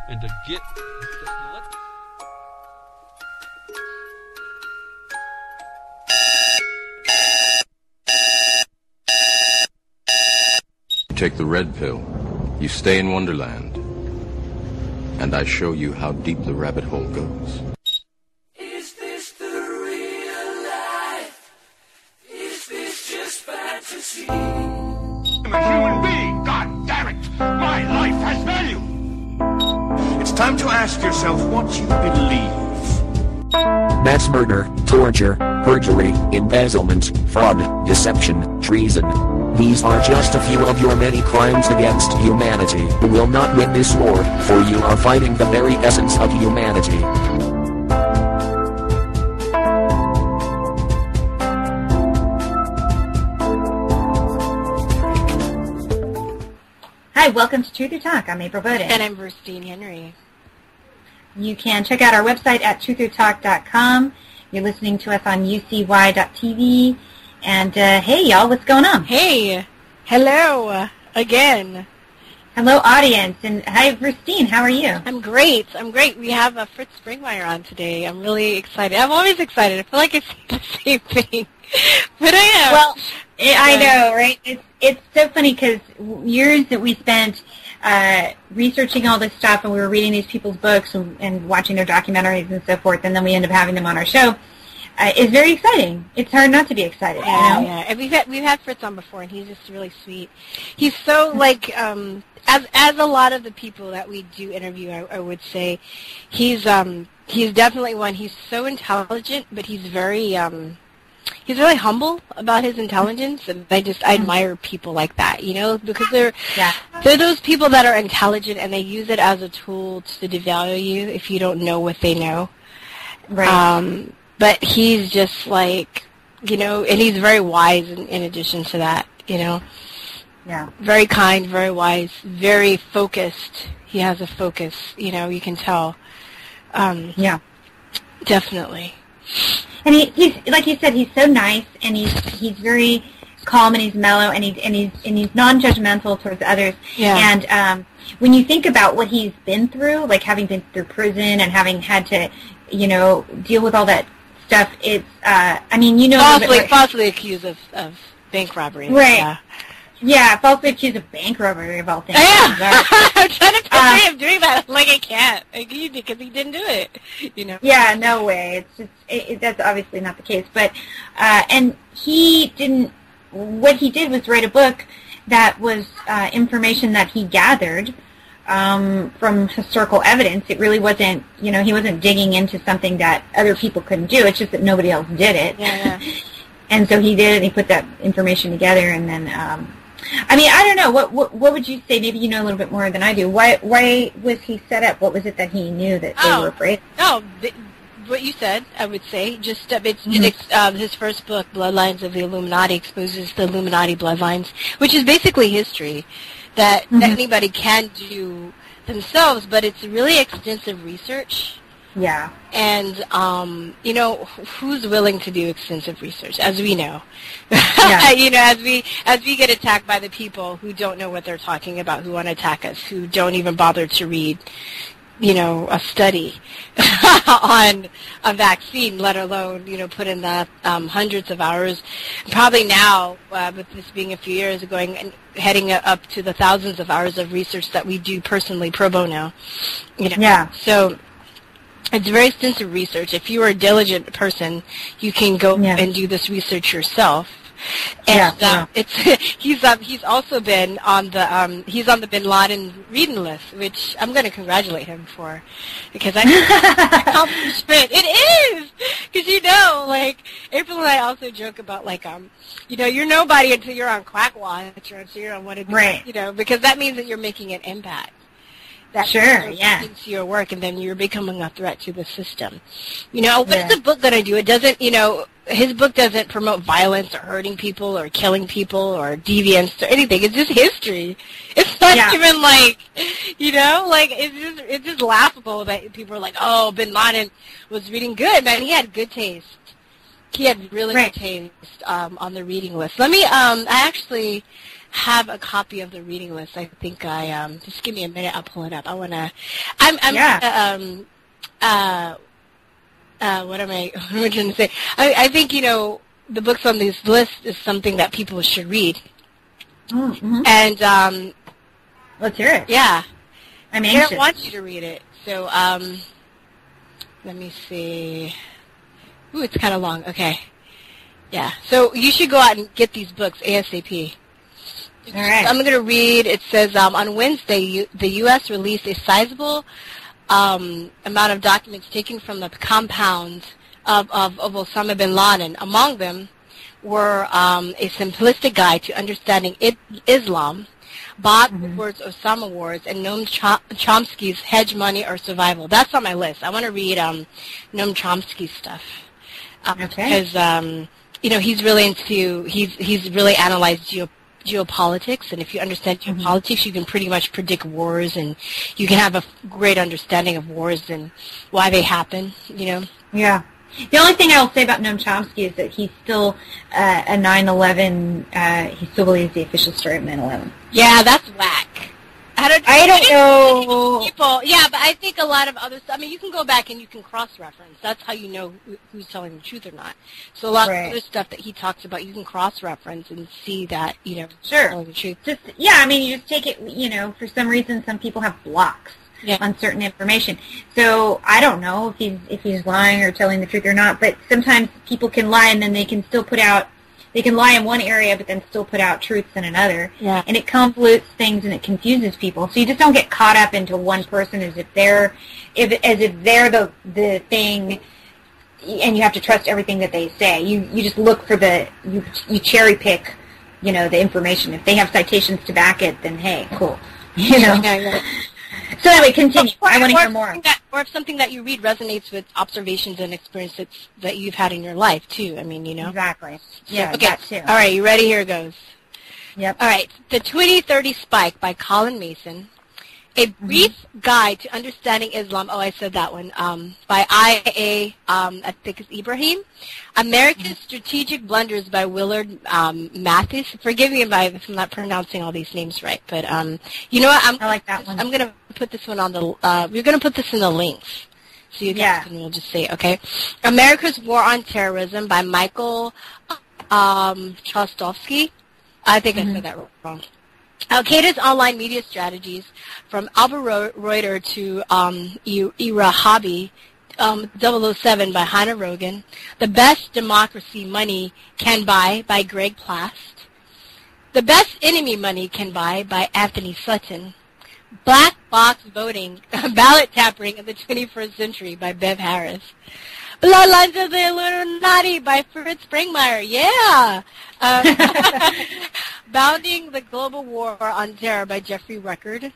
and to get... Take the red pill, you stay in Wonderland, and I show you how deep the rabbit hole goes. Is this the real life? Is this just fantasy? I'm a human being, god damn it! My life has value! It's time to ask yourself what you believe. Mass murder, torture, perjury, embezzlement, fraud, deception, treason. These are just a few of your many crimes against humanity. You will not win this war, for you are fighting the very essence of humanity. Hi, welcome to Truth or Talk. I'm April Virstyne. And I'm Virstyne Henry. You can check out our website at truthertalk.com. You're listening to us on ucy.tv. And, hey, y'all, what's going on? Hey, hello, again. Hello, audience. And hi, Virstyne, how are you? I'm great. We have Fritz Springmeir on today. I'm really excited. I'm always excited. I feel like I say the same thing. But I am. Well, I know, right? It's so funny because years that we spent researching all this stuff, and we were reading these people's books and watching their documentaries and so forth, and then we end up having them on our show. It's very exciting. It's hard not to be excited. Yeah, you know? yeah. And we've had Fritz on before, and he's just really sweet. He's so like as a lot of the people that we do interview, I would say, he's definitely one. He's so intelligent, but he's really humble about his intelligence, and I admire people like that, you know, because they're those people that are intelligent and they use it as a tool to devalue you if you don't know what they know. Right. But he's just like, you know, and he's very wise in addition to that, you know. Yeah. Very kind, very wise, very focused. He has a focus, you know, you can tell. Yeah. Definitely. And he's like you said, he's so nice, and he's very calm, and he's mellow, and he's non-judgmental towards others. Yeah. And when you think about what he's been through, like having been through prison and having had to, you know, deal with all that stuff, it's I mean, you know, falsely accused of bank robbery. Right. Yeah, falsely accused of bank robbery of all things. Yeah. I'm trying to picture him doing that. I'm like, I can't. Because he didn't do it. You know. Yeah, no way. It's just that's obviously not the case. But and he didn't. What he did was write a book that was information that he gathered from historical evidence. It really wasn't, you know, he wasn't digging into something that other people couldn't do. It's just that nobody else did it. Yeah. And so he did it, and he put that information together, and then, I mean, I don't know, what would you say? Maybe you know a little bit more than I do. Why was he set up? What was it that he knew that they were afraid of? What you said, I would say. Just his first book, Bloodlines of the Illuminati, exposes the Illuminati bloodlines, which is basically history that anybody can do themselves, but it's really extensive research. Yeah. And, you know, who's willing to do extensive research, as we know? Yeah. You know, as we get attacked by the people who don't know what they're talking about, who want to attack us, who don't even bother to read, you know, a study on a vaccine, let alone, you know, put in the hundreds of hours. Probably now, with this being a few years, heading up to the thousands of hours of research that we do personally pro bono. You know? Yeah. So it's very extensive research. If you are a diligent person, you can go and do this research yourself. And he's also been on the Bin Laden reading list, which I'm going to congratulate him for, because I accomplishment. It is, because you know, like April and I also joke about like you know, you're nobody until you're on Quack Watch or until you're on one of these, you know, because that means that you're making an impact. That into your work, and then you're becoming a threat to the system. You know, what's the book going to do? It doesn't, you know, his book doesn't promote violence or hurting people or killing people or deviance or anything. It's just history. It's not even like, you know, like it's just laughable that people are like, oh, Bin Laden was reading good, man. He had good taste. He had really good taste on the reading list. Let me, I actually have a copy of the reading list. I think just give me a minute. I'll pull it up. What am I trying to say? I think, the books on this list is something that people should read. Mm-hmm. And, let's hear it. Yeah. I'm anxious. I want you to read it. So, let me see. Ooh, it's kind of long. Okay. Yeah. So you should go out and get these books ASAP. All right. I'm going to read. It says, on Wednesday, the U.S. released a sizable amount of documents taken from the compound of Osama bin Laden. Among them were a simplistic guide to understanding Islam, Bob Woodward's Osama Wars, and Noam Chomsky's Hedge Money or Survival. That's on my list. I want to read Noam Chomsky's stuff. Because, he's really he's really analyzed geopolitics, and if you understand geopolitics, you can pretty much predict wars, and you can have a great understanding of wars and why they happen, Yeah. The only thing I will say about Noam Chomsky is that he's still a 9/11. He still believes the official story of 9/11. Yeah, that's whack. I don't know. People, yeah, but I think a lot of other stuff. I mean, you can go back and you can cross-reference. That's how you know who's telling the truth or not. So a lot of other stuff that he talks about, you can cross-reference and see that, sure, telling the truth. You just take it, for some reason some people have blocks on certain information. So I don't know if he's lying or telling the truth or not, but sometimes people can lie and then they can still they can lie in one area but then still put out truths in another. Yeah. And it convolutes things and it confuses people. So you just don't get caught up into one person as if they're the thing, and you have to trust everything that they say. You just look for you cherry pick, the information. If they have citations to back it, then hey, cool. Yeah. So anyway, continue. I want to hear more. Or if something that you read resonates with observations and experiences that you've had in your life, too. I mean, Exactly. Yeah, okay. that too. All right, you ready? Here it goes. Yep. All right. The 2030 Spike by Colin Mason. A brief guide to understanding Islam. Oh, I said that one. By I.A. I think it's Ibrahim. America's Strategic Blunders by Willard Mathis. Forgive me if I'm not pronouncing all these names right, but you know what? I like that one. I'm gonna put this one on the. We're gonna put this in the links, so you guys can we'll just say okay. America's War on Terrorism by Michael Chostovsky. I think I said that wrong. Al-Qaeda's online media strategies, from Albert Reuter to Ira Hobby, 007 by Hannah Rogan, The Best Democracy Money Can Buy by Greg Plast, The Best Enemy Money Can Buy by Anthony Sutton, Black Box Voting, Ballot Tampering in the 21st Century by Bev Harris, Bloodlines of the Illuminati by Fritz Springmeir, yeah! Bounding the Global War on Terror by Jeffrey Record,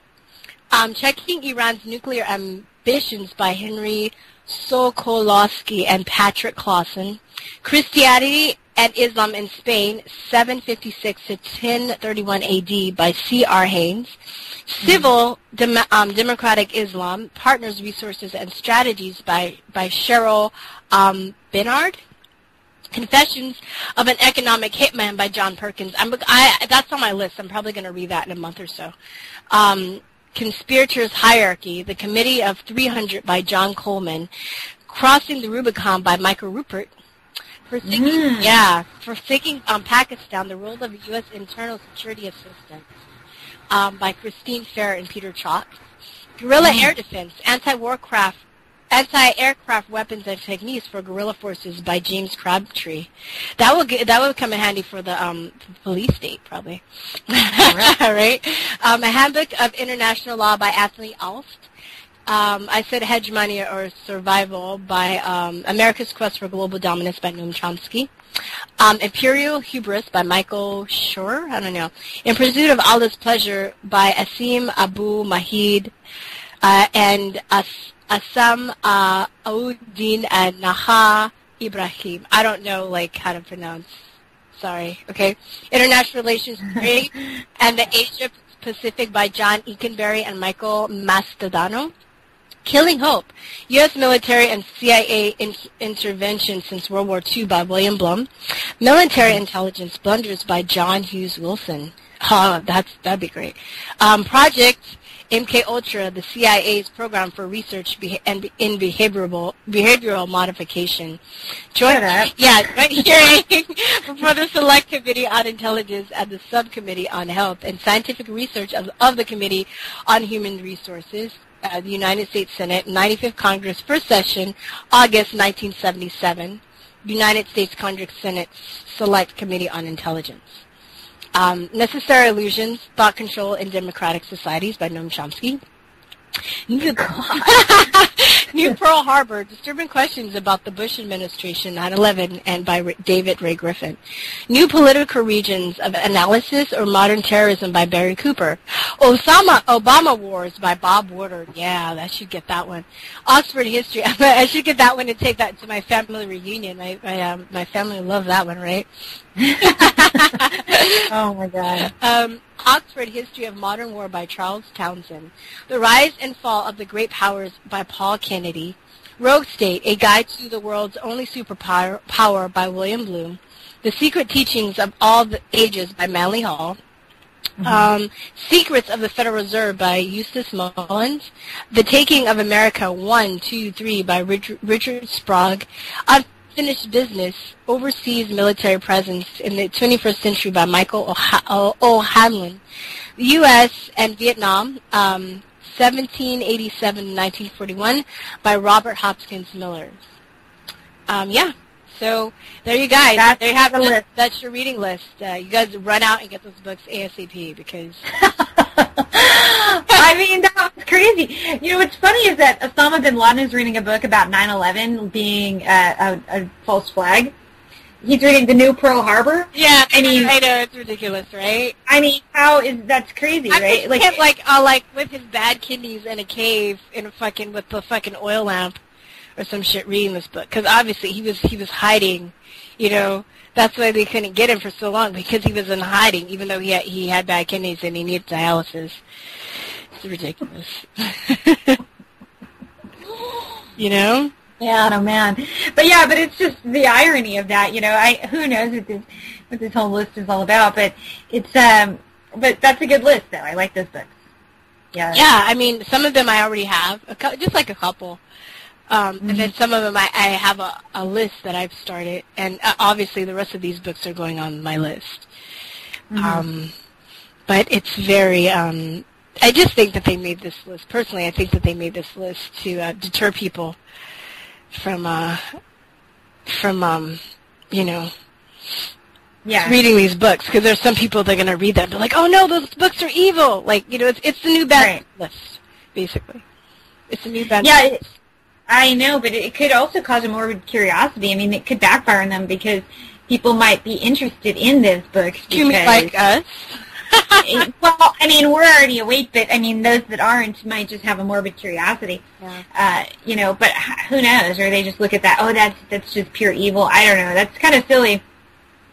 Checking Iran's Nuclear Ambitions by Henry Sokolowski and Patrick Clausen, Christianity and Islam in Spain, 756 to 1031 AD by C.R. Haynes, Civil Democratic Islam, Partners, Resources, and Strategies by Cheryl Bernard, Confessions of an Economic Hitman by John Perkins. That's on my list. I'm probably going to read that in a month or so. Conspirators' Hierarchy, The Committee of 300 by John Coleman, Crossing the Rubicon by Michael Rupert, Forsaking Pakistan, The Role of a U.S. Internal Security Assistant by Christine Fair and Peter Chalk, Guerrilla Air Defense, Anti-Aircraft Weapons and Techniques for Guerrilla Forces by James Crabtree. That would come in handy for the police state, probably. Right? A Handbook of International Law by Anthony Alst. I said Hedge Money or Survival by America's Quest for Global Dominance by Noam Chomsky. Imperial Hubris by Michael Schur. I don't know. In Pursuit of Allah's Pleasure by Asim Abu Mahid and Assam Auddin and Naha Ibrahim. I don't know how to pronounce. Sorry. Okay. International Relations 3 and the Asia Pacific by John Eakenberry and Michael Mastodano. Killing Hope, U.S. Military and CIA Intervention Since World War II by William Blum. Military Intelligence Blunders by John Hughes Wilson. Oh, that'd be great. Project MK Ultra, the CIA's program for research in behavioral modification. Right hearing before the Select Committee on Intelligence and the Subcommittee on Health and Scientific Research of the Committee on Human Resources, the United States Senate, 95th Congress, first session, August 1977, United States Congress Senate Select Committee on Intelligence. Necessary Illusions, Thought Control in Democratic Societies by Noam Chomsky. New Pearl Harbor, Disturbing Questions About the Bush Administration, 9/11, and by David Ray Griffin. New Political Regions of Analysis or Modern Terrorism by Barry Cooper. Obama Wars by Bob Woodard. Yeah, I should get that one. Oxford History. I should get that one and take that to my family reunion. My family will love that one, right? Oh, my God. Oxford History of Modern War by Charles Townsend. The Rise and Fall of the Great Powers by Paul Kennedy. Rogue State, A Guide to the World's Only Superpower by William Bloom. The Secret Teachings of All the Ages by Manly Hall. Secrets of the Federal Reserve by Eustace Mullins. The Taking of America 1, 2, 3 by Richard Sprague. Unfinished Business, Overseas Military Presence in the 21st Century by Michael O'Hanlon. The U.S. and Vietnam, 1787-1941 by Robert Hopkins Miller. Yeah. So there you guys. There you have a list. That's your reading list. You guys run out and get those books ASAP because. I mean, that was crazy. You know, what's funny is that Osama bin Laden is reading a book about 9/11 being a false flag. He's reading The New Pearl Harbor. Yeah, I mean, I know, it's ridiculous, right? I mean, that's crazy, right? Like him, like with his bad kidneys in a cave with the fucking oil lamp or some shit reading this book, because obviously he was hiding, you know. That's why they couldn't get him for so long, because he was in hiding, even though he had bad kidneys and he needed dialysis. It's ridiculous. You know? Yeah, no man. But it's just the irony of that, you know. Who knows what this whole list is all about, but it's but that's a good list though. I like those books. Yeah. Yeah, I mean, some of them I already have, just like a couple. And then some of them I have a list that I've started, and obviously the rest of these books are going on my list. But it's very, I just think that they made this list, personally I think that they made this list to deter people from you know, reading these books, because there's some people that are going to read them, they're like, oh no, those books are evil, like, you know, it's the new bad list, basically. It's the new bad list. I know, but it could also cause a morbid curiosity. I mean, it could backfire on them because people might be interested in those books. You mean like us? Well, I mean, we're already awake, but I mean, those that aren't might just have a morbid curiosity. Yeah. You know, but who knows? Or they just look at that, oh, that's just pure evil. I don't know. That's kind of silly.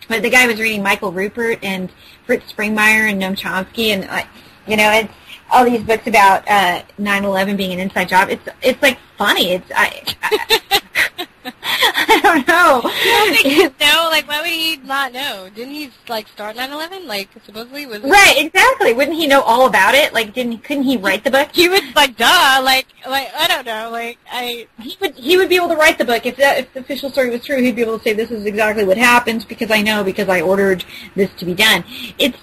But the guy was reading Michael Rupert and Fritz Springmeir and Noam Chomsky, and you know, it's all these books about 9/11 being an inside job. It's like funny. I don't know. No, like, why would he not know? Didn't he like start 9/11? Like, supposedly was it? Right, exactly. Wouldn't he know all about it? Like, couldn't he write the book? He would, like, duh. Like I don't know. Like, he would be able to write the book if the official story was true. He'd be able to say this is exactly what happened because I ordered this to be done. It's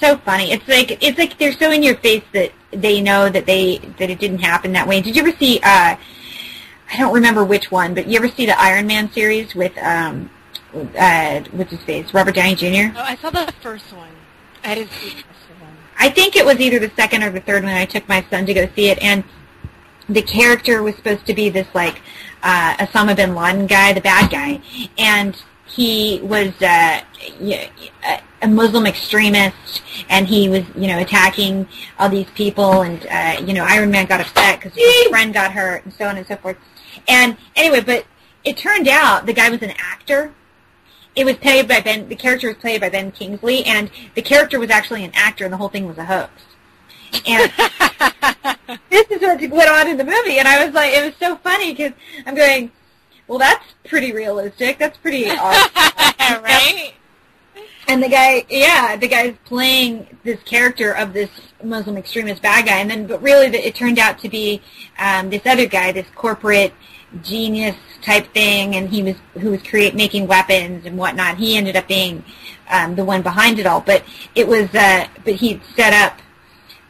so funny. It's like they're so in your face that they know that it didn't happen that way. Did you ever see? I don't remember which one, but you ever see the Iron Man series with what's his face, Robert Downey Jr.? Oh, I saw the first one. I didn't see the rest of them. I think it was either the second or the third one. I took my son to go see it, and the character was supposed to be this like Osama bin Laden guy, the bad guy, and he was a Muslim extremist, and he was, you know, attacking all these people, and you know, Iron Man got upset because his friend got hurt, and so on and so forth. And anyway, but it turned out the guy was an actor. It was played by the character was played by Ben Kingsley, and the character was actually an actor, and the whole thing was a hoax. And this is what went on in the movie, and I was like, it was so funny because I'm going, well, that's pretty realistic. That's pretty awesome. Right? And the guy's playing this character of this Muslim extremist bad guy, but really it turned out to be this other guy, this corporate genius type thing, and who was making weapons and whatnot. He ended up being the one behind it all, but it was but he'd set up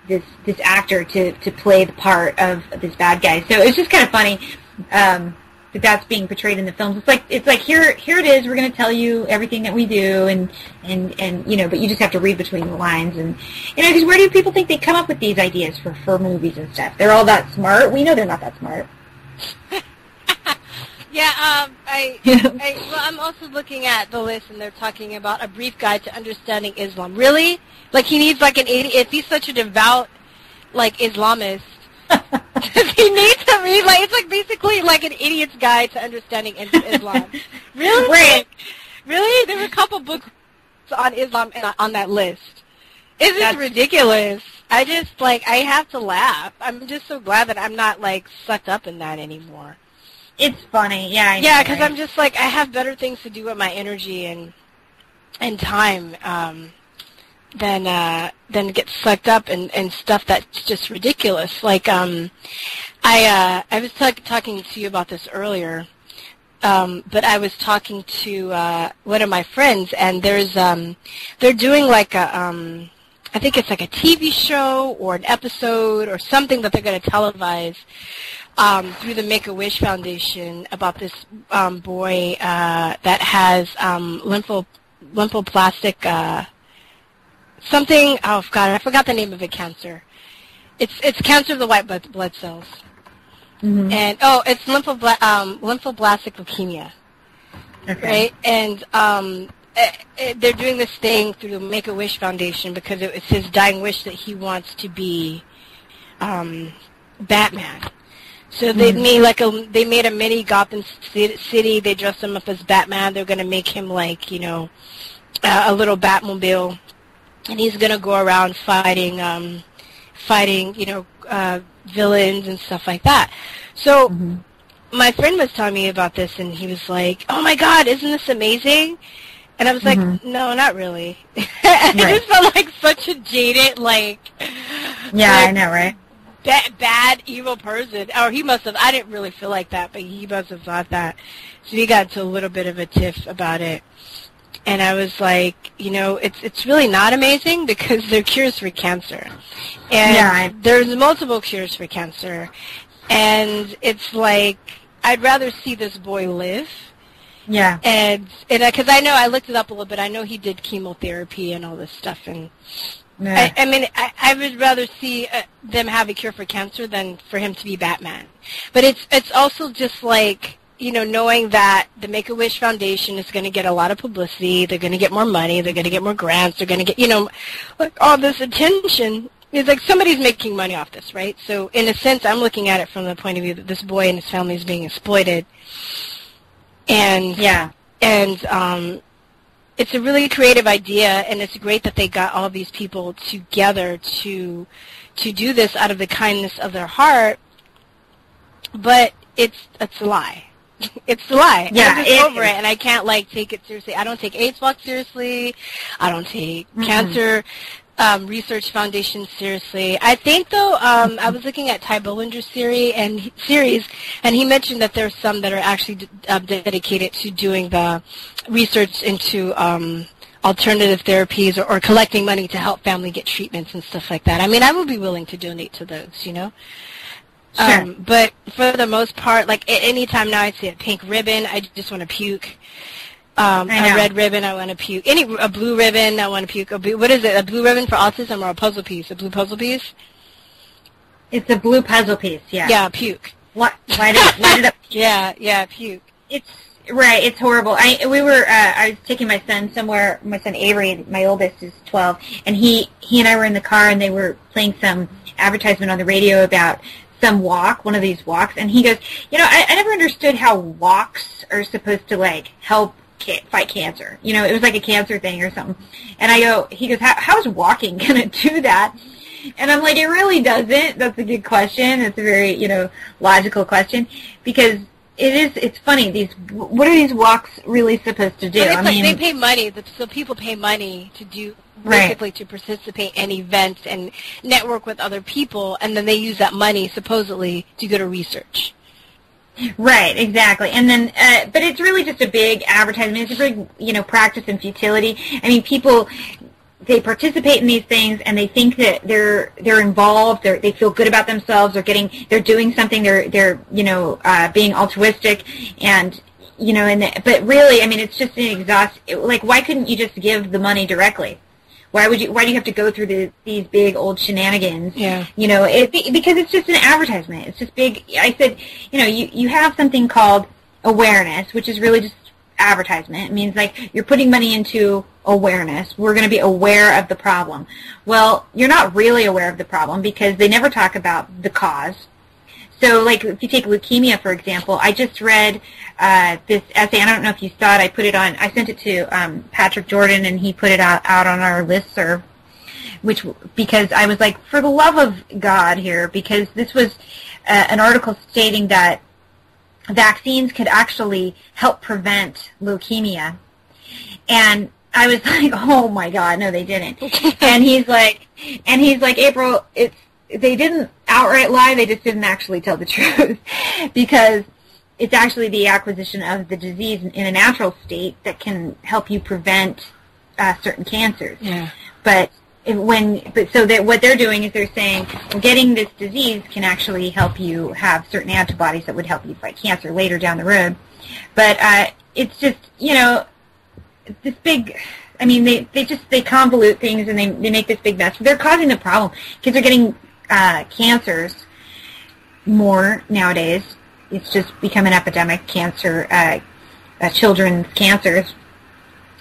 this actor to play the part of this bad guy. So it's just kind of funny that's being portrayed in the films. It's like here it is. We're going to tell you everything that we do, and but you just have to read between the lines, and because where do people think they come up with these ideas for movies and stuff? They're all that smart. We know they're not that smart. Yeah, I'm also looking at the list, and they're talking about a brief guide to understanding Islam. Really? Like, he needs like an idiot. If he's such a devout, like, Islamist, does he need to read, like, it's like basically like an idiot's guide to understanding Islam. Really? Right. Really? There were a couple books on Islam on that list. It's just ridiculous. I just, like, I have to laugh. I'm just so glad that I'm not, like, sucked up in that anymore. It's funny, yeah. Yeah, because I'm just like, I have better things to do with my energy and time than get sucked up in stuff that's just ridiculous. Like, I was talking to you about this earlier, but I was talking to one of my friends, and there's they're doing like a I think it's like a TV show or an episode or something that they're going to televise through the Make-A-Wish Foundation about this boy that has lymphoplastic something. Oh God, I forgot the name of it. Cancer. It's cancer of the white blood cells. Mm-hmm. And it's lymphoblastic leukemia. Okay. Right, and they're doing this thing through the Make-A-Wish Foundation because it's his dying wish that he wants to be Batman. So they made a mini Gotham City. They dressed him up as Batman. They're going to make him like, a little Batmobile, and he's going to go around fighting, villains and stuff like that. So my friend was telling me about this, and he was like, "Oh my God, isn't this amazing?" And I was like, "No, not really." I just felt like such a jaded, I know, right? Bad, evil person. Or he must have, I didn't really feel like that, but he must have thought that. So he got into a little bit of a tiff about it. And I was like, it's really not amazing because there are cures for cancer. And there's multiple cures for cancer. And it's like, I'd rather see this boy live. Yeah. And because I know, I looked it up a little bit. I know he did chemotherapy and all this stuff. And I mean, I would rather see them have a cure for cancer than for him to be Batman. But it's also just like, knowing that the Make-A-Wish Foundation is going to get a lot of publicity. They're going to get more money. They're going to get more grants. They're going to get, like all this attention. It's like somebody's making money off this, right? So in a sense, I'm looking at it from the point of view that this boy and his family is being exploited. And it's a really creative idea, and it's great that they got all these people together to do this out of the kindness of their heart. But it's a lie. It's a lie. Yeah, I'm just over it, and I can't take it seriously. I don't take AIDS Walk seriously. I don't take Cancer Research Foundation seriously. I think though, I was looking at Ty Bollinger's series, and he mentioned that there's some that are actually dedicated to doing the research into alternative therapies or collecting money to help family get treatments and stuff like that. I mean, I would be willing to donate to those, Sure. But for the most part, like anytime now I see a pink ribbon, I just want to puke. A red ribbon, I want to puke. A blue ribbon, I want to puke. What is it? A blue ribbon for autism or a puzzle piece? A blue puzzle piece? It's a blue puzzle piece. Yeah. Yeah, puke. Light it up. Yeah, puke. It's right. It's horrible. I was taking my son somewhere. My son Avery, my oldest, is 12, and he and I were in the car, and they were playing some advertisement on the radio about some walk, one of these walks, and he goes, I never understood how walks are supposed to help fight cancer. It was like a cancer thing or something. And he goes, how's walking going to do that? And I'm like, it really doesn't. That's a good question. It's a very, logical question, because it's funny. What are these walks really supposed to do? Well, they pay money, so people pay money to do, basically to participate in events and network with other people, and then they use that money supposedly to go to research. Right, exactly. And then, but it's really just a big advertisement. It's a big, practice in futility. I mean, people, they participate in these things and they think that they're involved. They feel good about themselves. They're doing something. They're being altruistic, and but really, I mean, it's just an like, why couldn't you just give the money directly? Why do you have to go through these big old shenanigans? Yeah. Because it's just an advertisement. It's just big. I said, you have something called awareness, which is really just advertisement. It means like you're putting money into awareness. We're going to be aware of the problem. Well, you're not really aware of the problem because they never talk about the cause. So, like, if you take leukemia, for example, I just read this essay. I don't know if you saw it. I sent it to Patrick Jordan, and he put it out on our listserv, because I was like, for the love of God here, because this was an article stating that vaccines could actually help prevent leukemia. And I was like, oh, my God, no, they didn't. And he's like, April, they didn't outright lie, they just didn't actually tell the truth, because it's actually the acquisition of the disease in a natural state that can help you prevent certain cancers. Yeah. But what they're doing is they're saying, well, getting this disease can actually help you have certain antibodies that would help you fight cancer later down the road. But it's just, this big, I mean, they convolute things and they make this big mess. They're causing the problem. Kids are getting cancers more nowadays. It's just become an epidemic, cancer, children's cancers,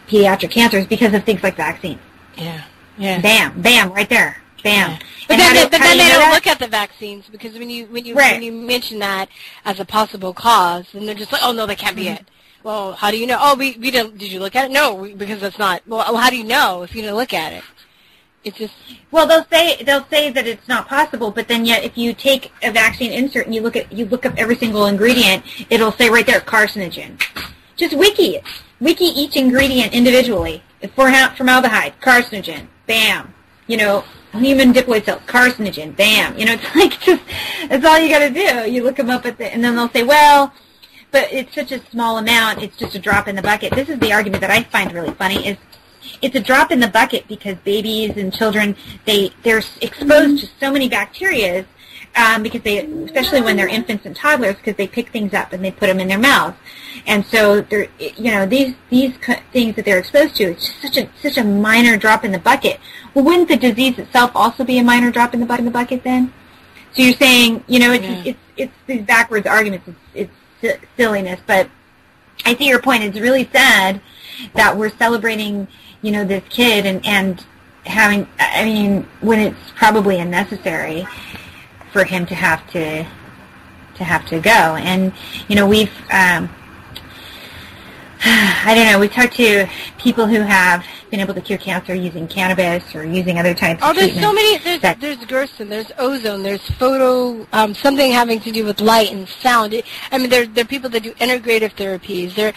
pediatric cancers, because of things like vaccines. Yeah. Yeah. Bam, bam, right there. Bam. Yeah. But then they don't look at the vaccines, because when you mention that as a possible cause, then they're just like, oh no, that can't be it. Well, how do you know? Oh, we didn't. Did you look at it? No, because that's not. Well, how do you know if you didn't look at it? It's just. Well, they'll say that it's not possible, but then yet if you take a vaccine insert and you look up every single ingredient, it'll say right there, carcinogen. Just wiki each ingredient individually. Formaldehyde, carcinogen, bam. Human diploid cells, carcinogen, bam. It's like just, that's all you got to do. You look them up and then they'll say, well, but it's such a small amount, it's just a drop in the bucket. This is the argument that I find really funny, is it's a drop in the bucket because babies and children, they're exposed to so many bacteria, because especially when they're infants and toddlers, because they pick things up and they put them in their mouths. And so they're, these things that they're exposed to, it's just such a minor drop in the bucket. Well, wouldn't the disease itself also be a minor drop in the bucket then? So you're saying, it's these backwards arguments. It's silliness, but I see your point. It's really sad that we're celebrating, this kid and having, I mean, when it's probably unnecessary for him to have to go. And, we've, I don't know, we've talked to people who have been able to cure cancer using cannabis or using other types of treatments. Oh, there's so many, there's Gerson, there's ozone, there's photo, something having to do with light and sound. There are people that do integrative therapies. There,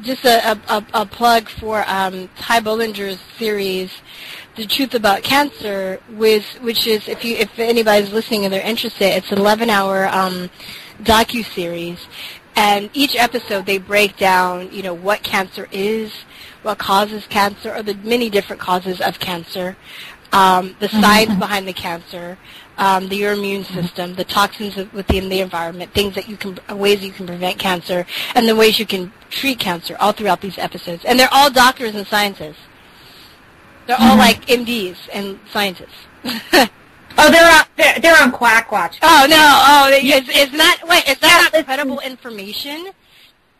just a plug for Ty Bollinger's series, The Truth About Cancer, which is, if anybody's listening and they're interested, it's an 11-hour docu-series. And each episode, they break down, what cancer is, what causes cancer, or the many different causes of cancer, the science behind the cancer, your immune system, the toxins within the environment, ways you can prevent cancer, and the ways you can treat cancer, all throughout these episodes. And they're all doctors and scientists. They're all like MDs and scientists. Oh, they're on Quack Watch. Oh no! Oh, is that not credible information?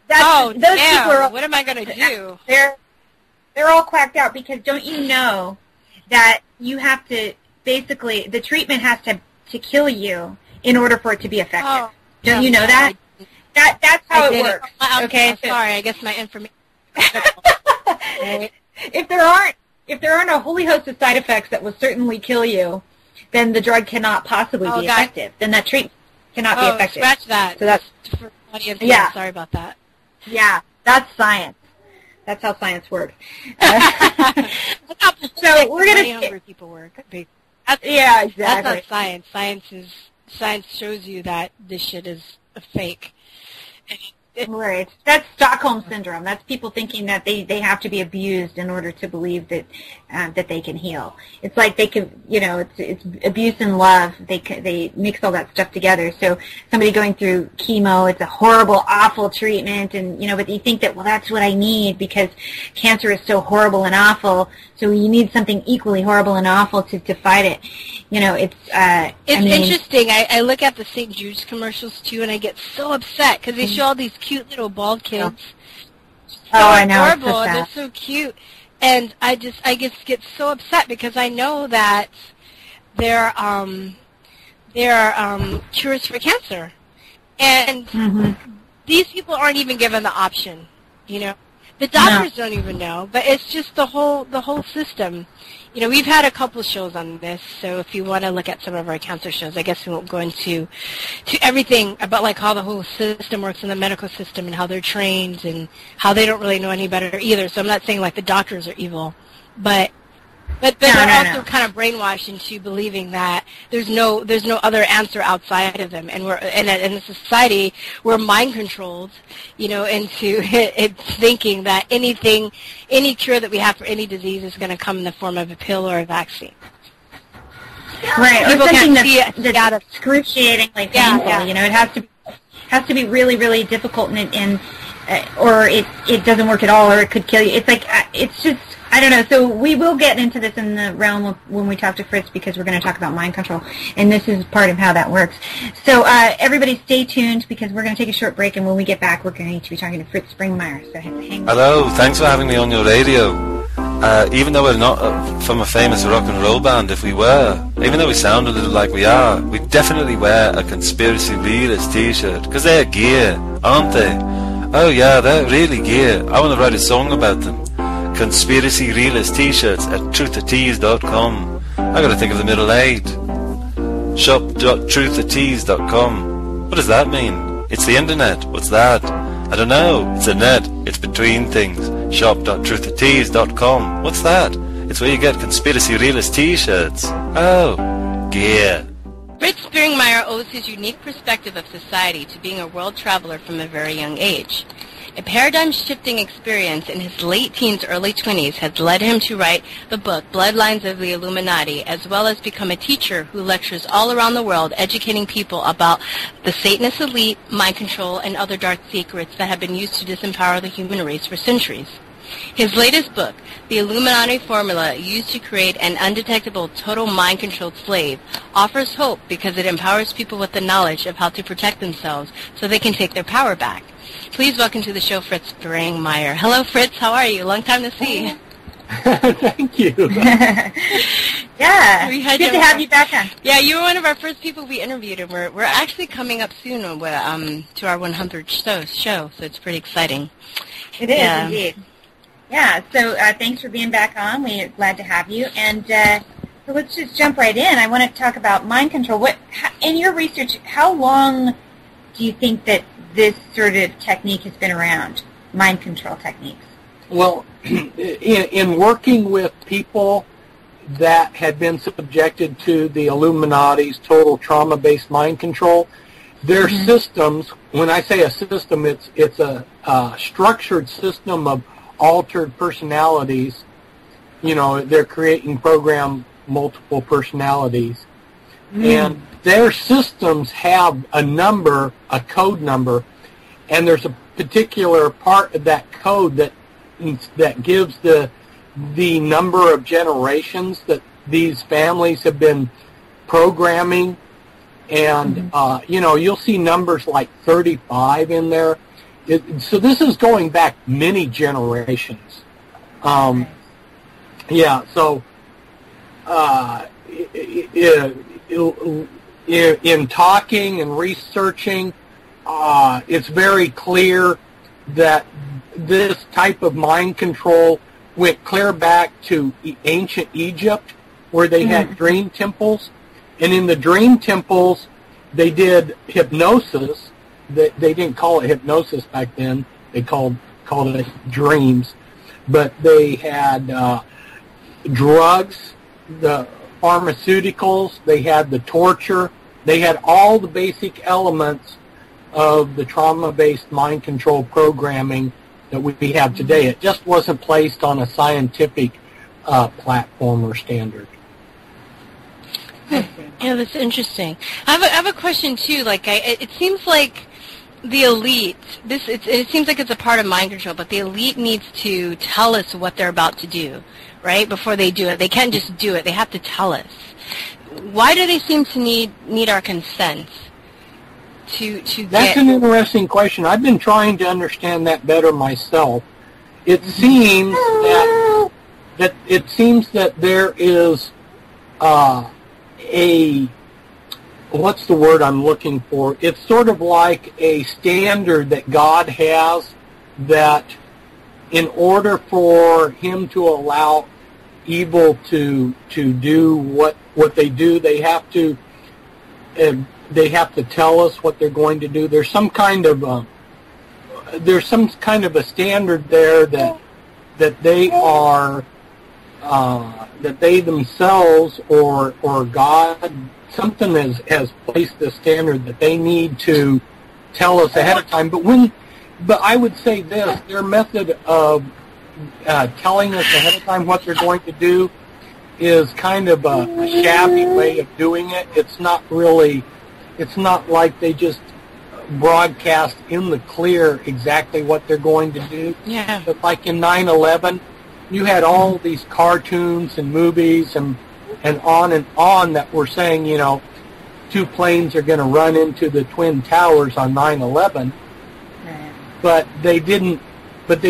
Those people are. What am I going to do? They're all quacked out, because don't you know that you have to, basically, the treatment has to kill you in order for it to be effective. Oh, don't you know that? That's how it works. Okay. Sorry, I guess my information. If there aren't a holy host of side effects that will certainly kill you, then the drug cannot possibly be effective. Then that treatment cannot be effective. Scratch that. So that's for audience. Yeah. Sorry about that. Yeah, that's science. That's how science works. So we're gonna hungry people work. Yeah, exactly. That's not science. Science shows you that this shit is a fake. Right. That's Stockholm syndrome. That's people thinking that they have to be abused in order to believe that that they can heal. It's like they can, it's abuse and love. They mix all that stuff together. So somebody going through chemo, it's a horrible, awful treatment, and but you think that, well, that's what I need because cancer is so horrible and awful. So you need something equally horrible and awful to fight it. It's interesting. I look at the St. Jude's commercials too, and I get so upset because they show all these cute little bald kids. I know. Adorable. It's so sad. They're so cute, and I just get so upset because I know that they're cures for cancer, and these people aren't even given the option. The doctors don't even know, but it's just the whole system. We've had a couple shows on this, so if you want to look at some of our cancer shows, I guess we won't go into everything about like how the whole system works in the medical system and how they're trained and how they don't really know any better either. So I'm not saying like the doctors are evil, but they're also kind of brainwashed into believing that there's no other answer outside of them, and we're in a society we're mind controlled, into thinking that any cure that we have for any disease is going to come in the form of a pill or a vaccine. Right, people or something that's excruciatingly painful. It has to be really, really difficult, and or it doesn't work at all, or it could kill you. It's like it's just. I don't know. So we will get into this in the realm of when we talk to Fritz, because we're going to talk about mind control, and this is part of how that works. So everybody stay tuned, because we're going to take a short break, and when we get back, we're going to be talking to Fritz Springmeir. So hang on. Hello, thanks for having me on your radio. Even though we're not from a famous rock and roll band, if we were, even though we sound a little like we are, we definitely wear a Conspiracy Realist t-shirt, because they're gear, aren't they? Oh yeah, they're really gear. I want to write a song about them. Conspiracy Realist t-shirts at truthatees.com. I gotta think of the middle eight. Shop.truthatees.com. What does that mean? It's the internet. What's that? I don't know. It's a net. It's between things. Shop.truthatees.com. What's that? It's where you get Conspiracy Realist t-shirts. Oh, gear. Fritz Springmeir owes his unique perspective of society to being a world traveler from a very young age. A paradigm-shifting experience in his late teens, early 20s has led him to write the book Bloodlines of the Illuminati, as well as become a teacher who lectures all around the world, educating people about the Satanist elite, mind control, and other dark secrets that have been used to disempower the human race for centuries. His latest book, The Illuminati Formula, used to create an undetectable, total mind-controlled slave, offers hope because it empowers people with the knowledge of how to protect themselves so they can take their power back. Please welcome to the show, Fritz Springmeir. Hello, Fritz. How are you? Long time to see. Thank you. Yeah, good to have you back on. Yeah, you were one of our first people we interviewed, and we're actually coming up soon to our 100th show, so it's pretty exciting. It is, indeed. Yeah, so thanks for being back on. We're glad to have you. And so let's just jump right in. I want to talk about mind control. In your research, how long do you think that this sort of technique has been around, mind control techniques? Well, in working with people that had been subjected to the Illuminati's total trauma-based mind control, their systems, when I say a system, it's a structured system of altered personalities. They're creating program multiple personalities. And their systems have a number, a code number, and there's a particular part of that code that gives the number of generations that these families have been programming. And, you'll see numbers like 35 in there. So this is going back many generations. In talking and researching, it's very clear that this type of mind control went clear back to ancient Egypt, where they had dream temples. And in the dream temples, They did hypnosis. They didn't call it hypnosis back then. They called it dreams. But they had drugs, the pharmaceuticals, they had the torture, they had all the basic elements of the trauma-based mind control programming that we have today. It just wasn't placed on a scientific platform or standard. Yeah, that's interesting. I have a question too. Like, it seems like the elite. It seems like it's a part of mind control, but the elite needs to tell us what they're about to do, right? Before they do it, they can't just do it. They have to tell us. Why do they seem to need our consent to get? That's an interesting question. I've been trying to understand that better myself. It seems that there is what's the word I'm looking for? It's sort of like a standard that God has, that in order for him to allow evil to do what they do, they have to tell us what they're going to do. There's some kind of a standard there that they are that they themselves or God, something has placed the standard that they need to tell us ahead of time. But I would say this: their method of telling us ahead of time what they're going to do is kind of a shabby way of doing it. It's not like they just broadcast in the clear exactly what they're going to do. Yeah. But like in 9/11, you had all these cartoons and movies and on that were saying, 2 planes are going to run into the Twin Towers on 9/11. Right. But they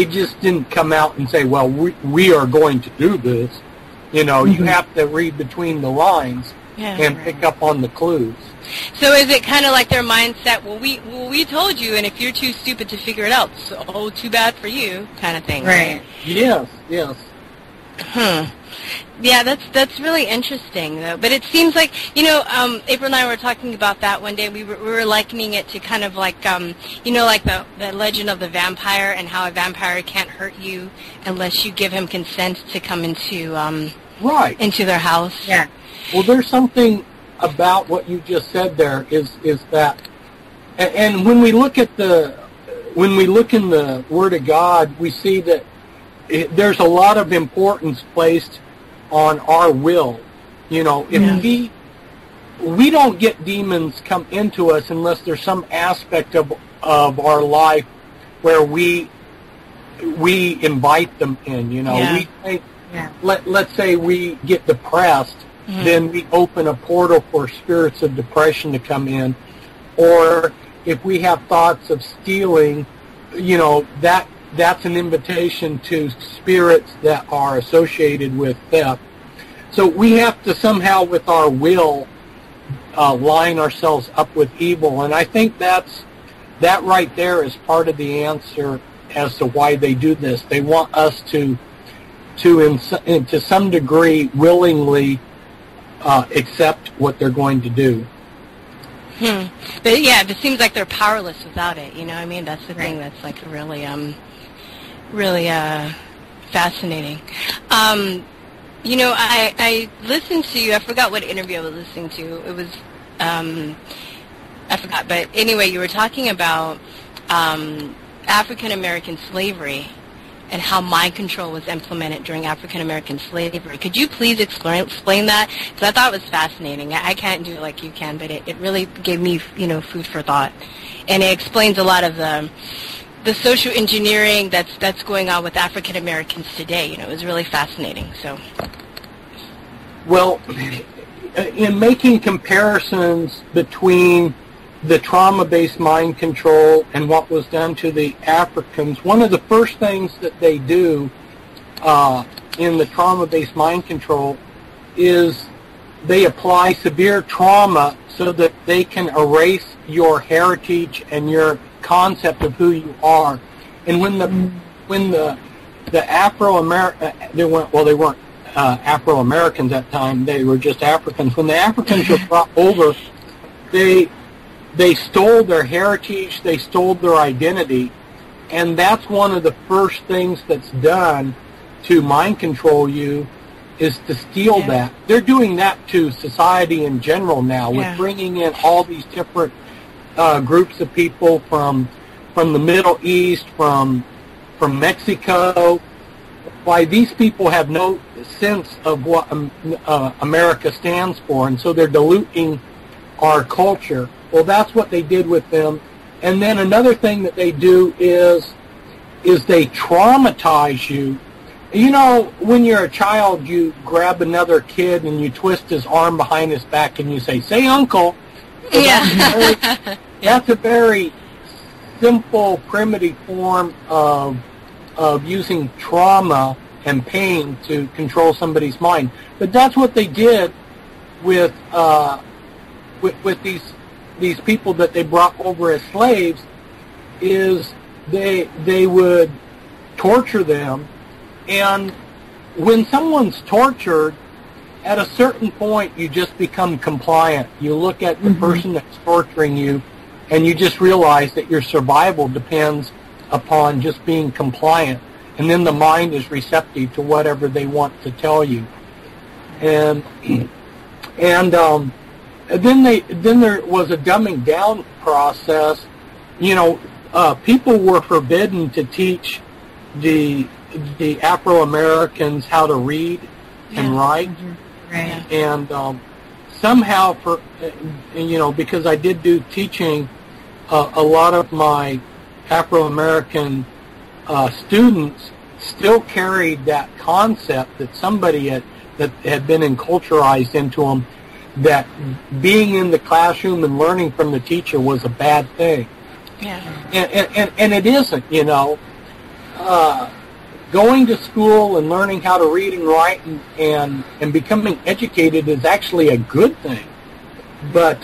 just didn't come out and say, well, we are going to do this. You have to read between the lines and pick up on the clues. So is it kind of like their mindset, well, we told you, and if you're too stupid to figure it out, so too bad for you, kind of thing. Right. Yes. Yeah, that's really interesting, though. But it seems like, April and I were talking about that one day. We were likening it to kind of like, like the legend of the vampire, and how a vampire can't hurt you unless you give him consent to come into into their house. Yeah. Well, there's something about what you just said there is that, and when we look in the Word of God, we see that there's a lot of importance placed on our will. If we don't get demons come into us unless there's some aspect of our life where we invite them in. We think, let's say we get depressed, then we open a portal for spirits of depression to come in. Or if we have thoughts of stealing, that's an invitation to spirits that are associated with theft. So we have to somehow, with our will, line ourselves up with evil. And I think that right there is part of the answer as to why they do this. They want us to some degree, willingly accept what they're going to do. But yeah, it seems like they're powerless without it. That's the thing that's like really fascinating. I listened to you. I forgot what interview I was listening to. It was I forgot, but anyway, you were talking about African American slavery and how mind control was implemented during African American slavery. Could you please explain that? Because I thought it was fascinating. I can't do it like you can, but it really gave me, food for thought, and it explains a lot of the social engineering that's going on with African Americans today. It was really fascinating. So, well, in making comparisons between the trauma-based mind control and what was done to the Africans, one of the first things that they do in the trauma-based mind control is they apply severe trauma so that they can erase your heritage and your concept of who you are. And when the Afro-American, they weren't Afro-Americans at the time, they were just Africans. When the Africans were brought over, they they stole their heritage, they stole their identity, and that's one of the first things that's done to mind control you, is to steal that. They're doing that to society in general now, with bringing in all these different groups of people from the Middle East, from Mexico. Why, these people have no sense of what America stands for, and so they're diluting our culture. Well, that's what they did with them. And then another thing that they do is they traumatize you. You know, when you're a child, you grab another kid and you twist his arm behind his back and you say uncle. Yeah. That's a very simple, primitive form of using trauma and pain to control somebody's mind. But that's what they did with these people that they brought over as slaves, is they would torture them. And when someone's tortured, at a certain point, you just become compliant. You look at the person that's torturing you, and you just realize that your survival depends upon just being compliant. And then the mind is receptive to whatever they want to tell you. And then there was a dumbing down process. You know, people were forbidden to teach the Afro-Americans how to read and write. Right. And somehow, because I did do teaching, a lot of my Afro-American students still carried that concept that somebody that had been enculturized into them, that being in the classroom and learning from the teacher was a bad thing. Yeah. And it isn't, you know. Going to school and learning how to read and write and becoming educated is actually a good thing. But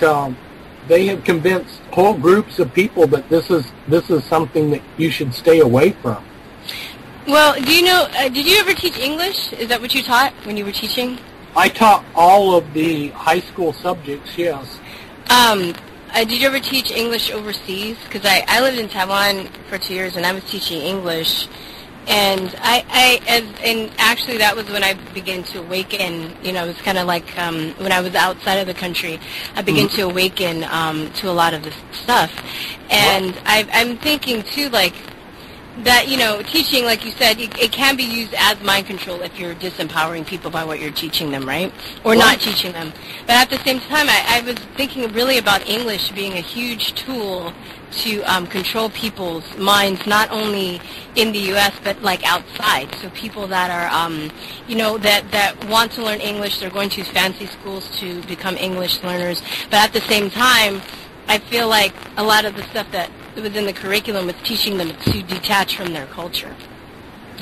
they have convinced whole groups of people that this is something that you should stay away from. Well, do you know, did you ever teach English? Is that what you taught when you were teaching? I taught all of the high school subjects, yes. Did you ever teach English overseas? Because I lived in Taiwan for 2 years, and I was teaching English. And and actually that was when I began to awaken. You know, it was kind of like when I was outside of the country, I began to awaken to a lot of this stuff. And I'm thinking too, like, that, you know, teaching, like you said, it can be used as mind control if you're disempowering people by what you're teaching them, right? Or not teaching them. But at the same time, I was thinking really about English being a huge tool to control people's minds, not only in the U.S., but like outside. So people that are, that want to learn English, they're going to fancy schools to become English learners. But at the same time, I feel like a lot of the stuff that within the curriculum is teaching them to detach from their culture.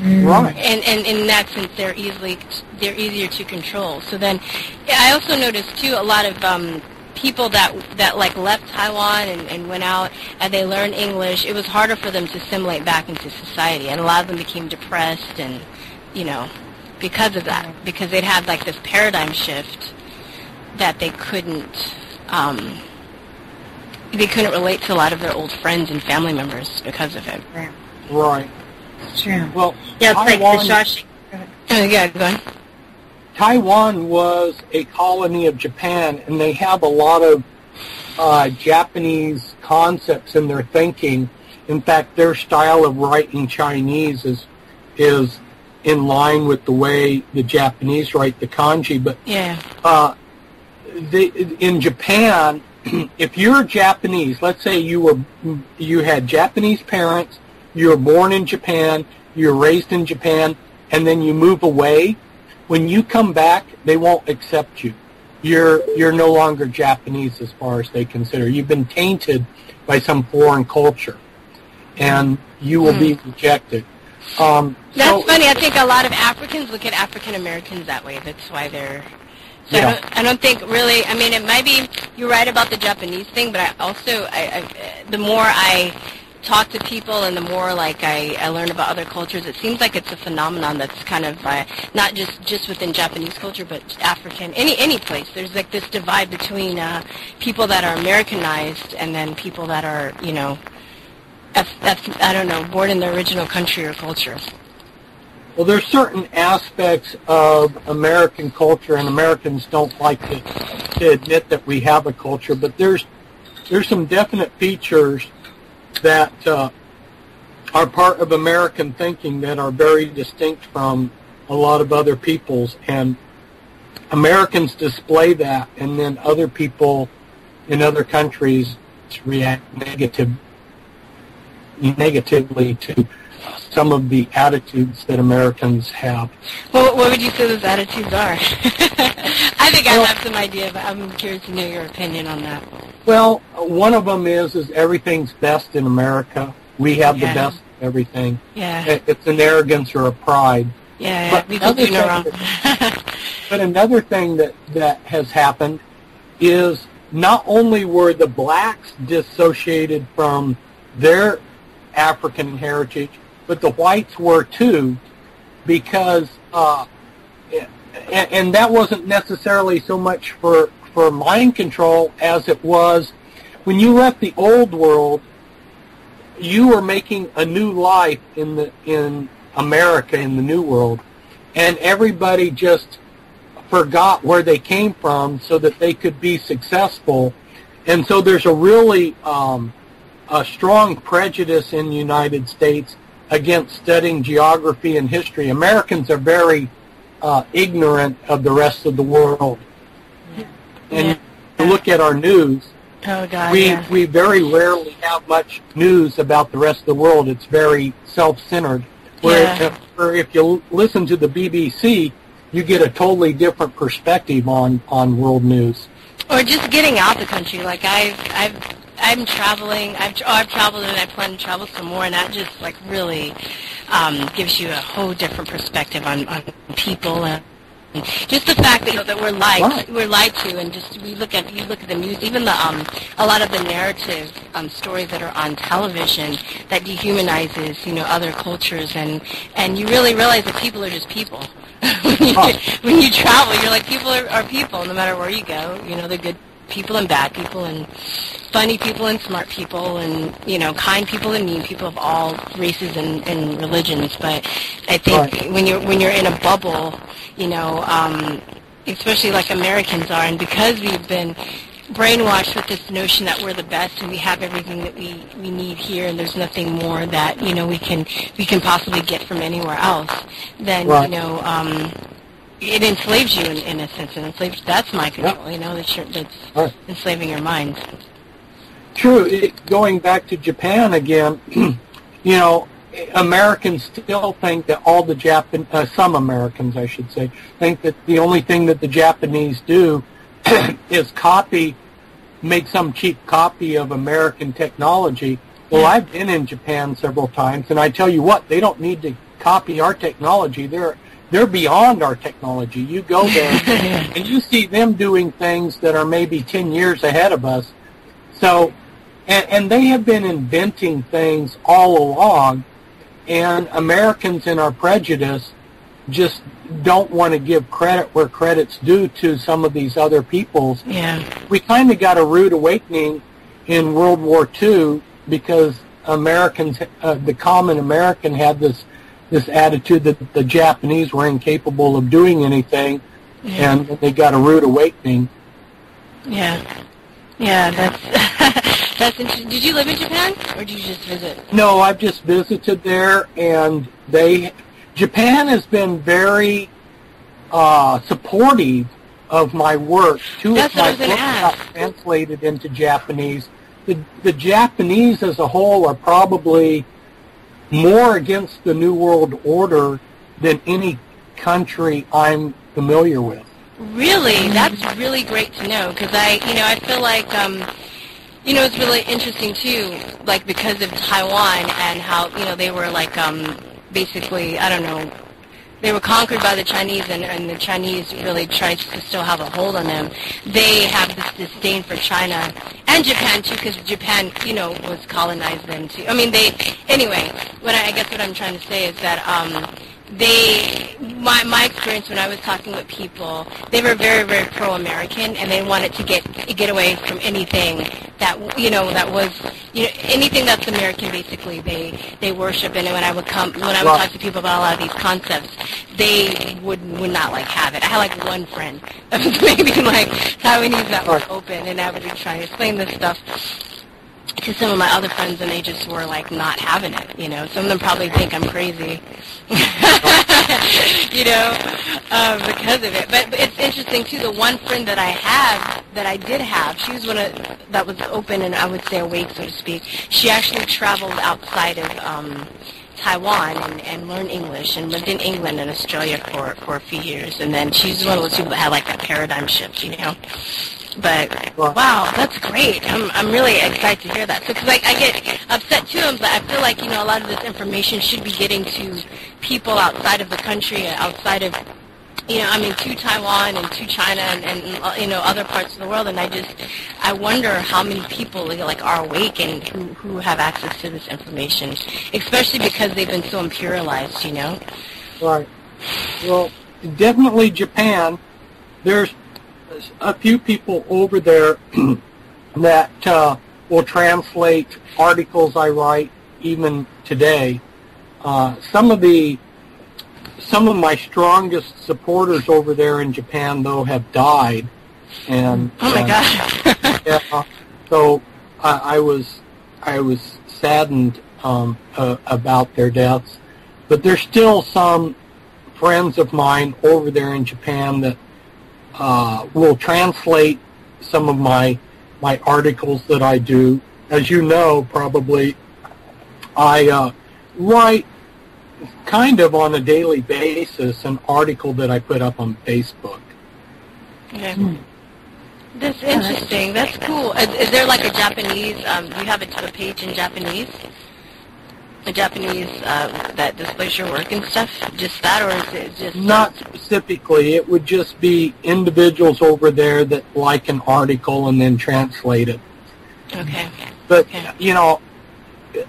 Right. And in that sense, they're easier to control. So then, I also noticed too a lot of people that like left Taiwan and went out and they learned English. It was harder for them to assimilate back into society, and a lot of them became depressed, and because of that, because they'd had like this paradigm shift that they couldn't relate to a lot of their old friends and family members because of it. Right. It's true. Well, yeah, it's Taiwan, like the Shawshank. Yeah, go on. Taiwan was a colony of Japan, and they have a lot of Japanese concepts in their thinking. In fact, their style of writing Chinese is in line with the way the Japanese write the kanji. But in Japan, if you're Japanese, let's say you had Japanese parents, you were born in Japan, you were raised in Japan, and then you move away, when you come back, they won't accept you. You're no longer Japanese as far as they consider. You've been tainted by some foreign culture, and you will be rejected. That's funny. I think a lot of Africans look at African Americans that way. That's why they're... So I don't think really, it might be, you're right about the Japanese thing, but I also, the more I talk to people and the more like I learn about other cultures, it seems like it's a phenomenon that's kind of not just within Japanese culture, but African, any place. There's like this divide between people that are Americanized and then people that are, you know, I don't know, born in the original country or culture. Well, there's certain aspects of American culture, and Americans don't like to admit that we have a culture, but there's some definite features that are part of American thinking that are very distinct from a lot of other people's, and Americans display that, and then other people in other countries react negatively to some of the attitudes that Americans have. Well, what would you say those attitudes are? I think I have some idea, but I'm curious to know your opinion on that. Well, one of them is everything's best in America. We have the best of everything. Yeah. It's an arrogance or a pride. Yeah, but people do no wrong. But another thing that has happened is not only were the blacks dissociated from their African heritage, but the whites were too, because and that wasn't necessarily so much for mind control as it was when you left the old world, you were making a new life in America, in the new world, and everybody just forgot where they came from so that they could be successful. And so there's a really a strong prejudice in the United States against studying geography and history. Americans are very ignorant of the rest of the world. And you look at our news, we very rarely have much news about the rest of the world. It's very self-centered. Where if you listen to the BBC, you get a totally different perspective on world news. Or just getting out the country. Like I'm traveling. I've traveled and I plan to travel some more, and that just like really gives you a whole different perspective on people and just the fact that that we're lied to, and just you look at the news, even the a lot of the narrative stories that are on television that dehumanizes other cultures, and you really realize that people are just people. When you travel, you're like, people are people no matter where you go. They're good people and bad people, and funny people and smart people, and kind people and mean people of all races and religions. But I think when you're in a bubble, especially like Americans are, and because we've been brainwashed with this notion that we're the best and we have everything that we need here, and there's nothing more that we can possibly get from anywhere else, then it enslaves you in a sense, and that's mind control. That's enslaving your mind. True. Going back to Japan again, Americans still think that all the some Americans, I should say, think that the only thing that the Japanese do is make some cheap copy of American technology. Well, I've been in Japan several times, and I tell you what, they don't need to copy our technology. They're beyond our technology. You go there, and you see them doing things that are maybe 10 years ahead of us. So, and they have been inventing things all along, and Americans in our prejudice just don't want to give credit where credit's due to some of these other peoples. Yeah. We kind of got a rude awakening in World War II because Americans, the common American, had this attitude that the Japanese were incapable of doing anything, and they got a rude awakening. Yeah, that's interesting. Did you live in Japan, or did you just visit? No, I've just visited there, and Japan has been very supportive of my work. Two of my books got translated into Japanese. The Japanese as a whole are probably more against the New World Order than any country I'm familiar with. Really? That's really great to know, because I feel like it's really interesting too, like because of Taiwan and how they were like basically, I don't know, they were conquered by the Chinese, and the Chinese really tried to still have a hold on them. They have this disdain for China and Japan too, because Japan, was colonized then too. I mean, anyway. I guess what I'm trying to say is that my experience when I was talking with people, they were very, very pro-American, and they wanted to get away from anything that that was anything that's American. Basically, they worship. And when I would talk to people about a lot of these concepts, they would not have it. I had one friend that was maybe Taiwanese that was open, and I would try to explain this stuff to some of my other friends, and they just were not having it. Some of them probably think I'm crazy, because of it. But it's interesting too. The one friend that I did have, she was one that was open and I would say awake, so to speak. She actually traveled outside of Taiwan and learned English and lived in England and Australia for a few years. And then she's one of those people that had that paradigm shift, But wow, that's great. I'm really excited to hear that. So because I get upset too, but I feel like a lot of this information should be getting to people outside of the country, outside of to Taiwan and to China and other parts of the world. And I wonder how many people are awake and who have access to this information, especially because they've been so imperialized. Right. Well, definitely Japan. There's a few people over there that will translate articles I write even today. Some of my strongest supporters over there in Japan, though, have died. And oh my God! Yeah, so I was saddened about their deaths. But there's still some friends of mine over there in Japan that will translate some of my articles that I do. As you know, probably, I write kind of on a daily basis an article that I put up on Facebook. Okay. That's interesting. That's cool. Is there a Japanese, you have a page in Japanese? A Japanese that displays your work and stuff? Just that, or is it just... Not specifically. It would just be individuals over there that like an article and then translate it. Okay. But,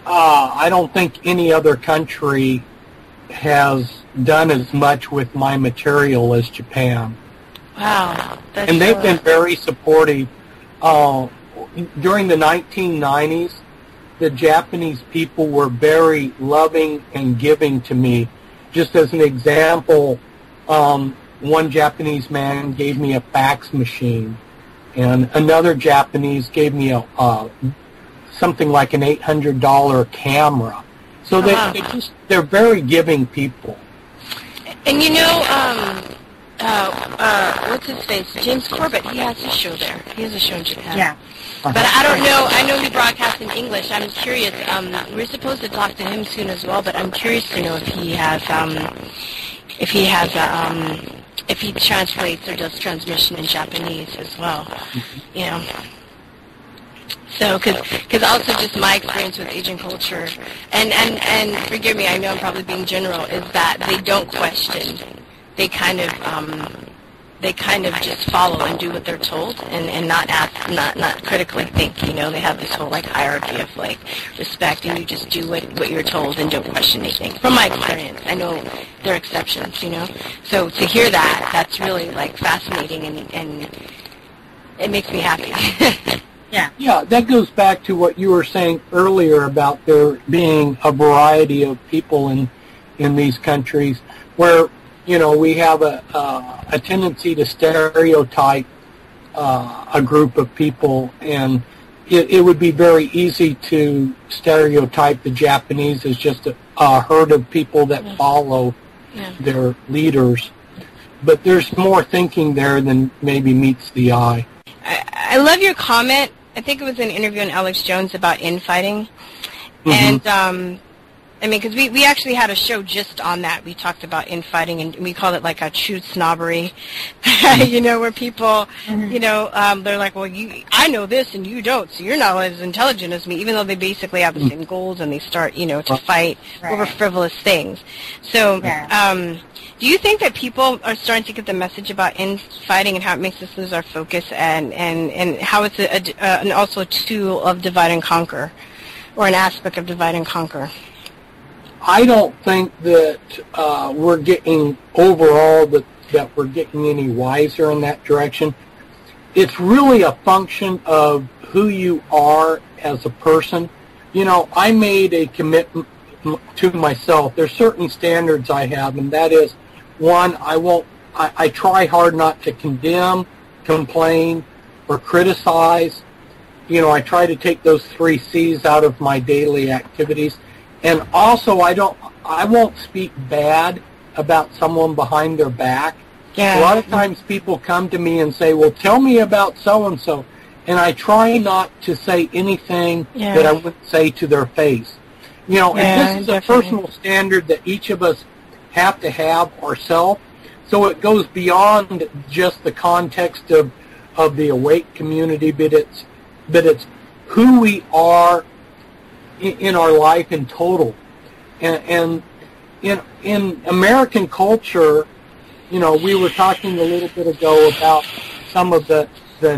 I don't think any other country has done as much with my material as Japan. Wow. And they've been very supportive. During the 1990s, the Japanese people were very loving and giving to me. Just as an example, one Japanese man gave me a fax machine, and another Japanese gave me something like an $800 camera. So they're very giving people. And what's his face? James Corbett, he has a show there. He has a show in Japan. Yeah. But I don't know. I know he broadcasts in English. I'm curious. We're supposed to talk to him soon as well, but I'm curious to know if he translates or does transmission in Japanese as well. So, because also just my experience with Asian culture, and forgive me, I know I'm probably being general, is that they don't question. They kind of just follow and do what they're told, and not ask, not critically think. They have this whole hierarchy of respect, and you just do what you're told and don't question anything. From my experience, I know there are exceptions. So to hear that's really fascinating, and it makes me happy. Yeah, that goes back to what you were saying earlier about there being a variety of people in these countries where, we have a tendency to stereotype a group of people, and it would be very easy to stereotype the Japanese as just a herd of people that follow their leaders. But there's more thinking there than maybe meets the eye. I love your comment. I think it was an interview on Alex Jones about infighting. And I mean, because we actually had a show just on that. We talked about infighting, and we called it like a truth snobbery, you know, where people, you know, they're like, well, I know this and you don't, so you're not as intelligent as me, even though they basically have the same goals, and they start, you know, to fight over frivolous things. So, do you think that people are starting to get the message about infighting and how it makes us lose our focus, and how it's and also a tool of divide and conquer, or an aspect of divide and conquer? I don't think that we're getting overall that we're getting any wiser in that direction. It's really a function of who you are as a person. You know, I made a commitment to myself. There's certain standards I have, and that is, one, I try hard not to condemn, complain, or criticize. You know, I try to take those 3 C's out of my daily activities. And also, I won't speak bad about someone behind their back. Yeah. A lot of times people come to me and say, well, tell me about so-and-so. And I try not to say anything that I wouldn't say to their face. You know, and this is a personal standard that each of us have to have ourselves. So it goes beyond just the context of the awake community, but it's who we are in our life in total. And in American culture, you know, we were talking a little bit ago about some of the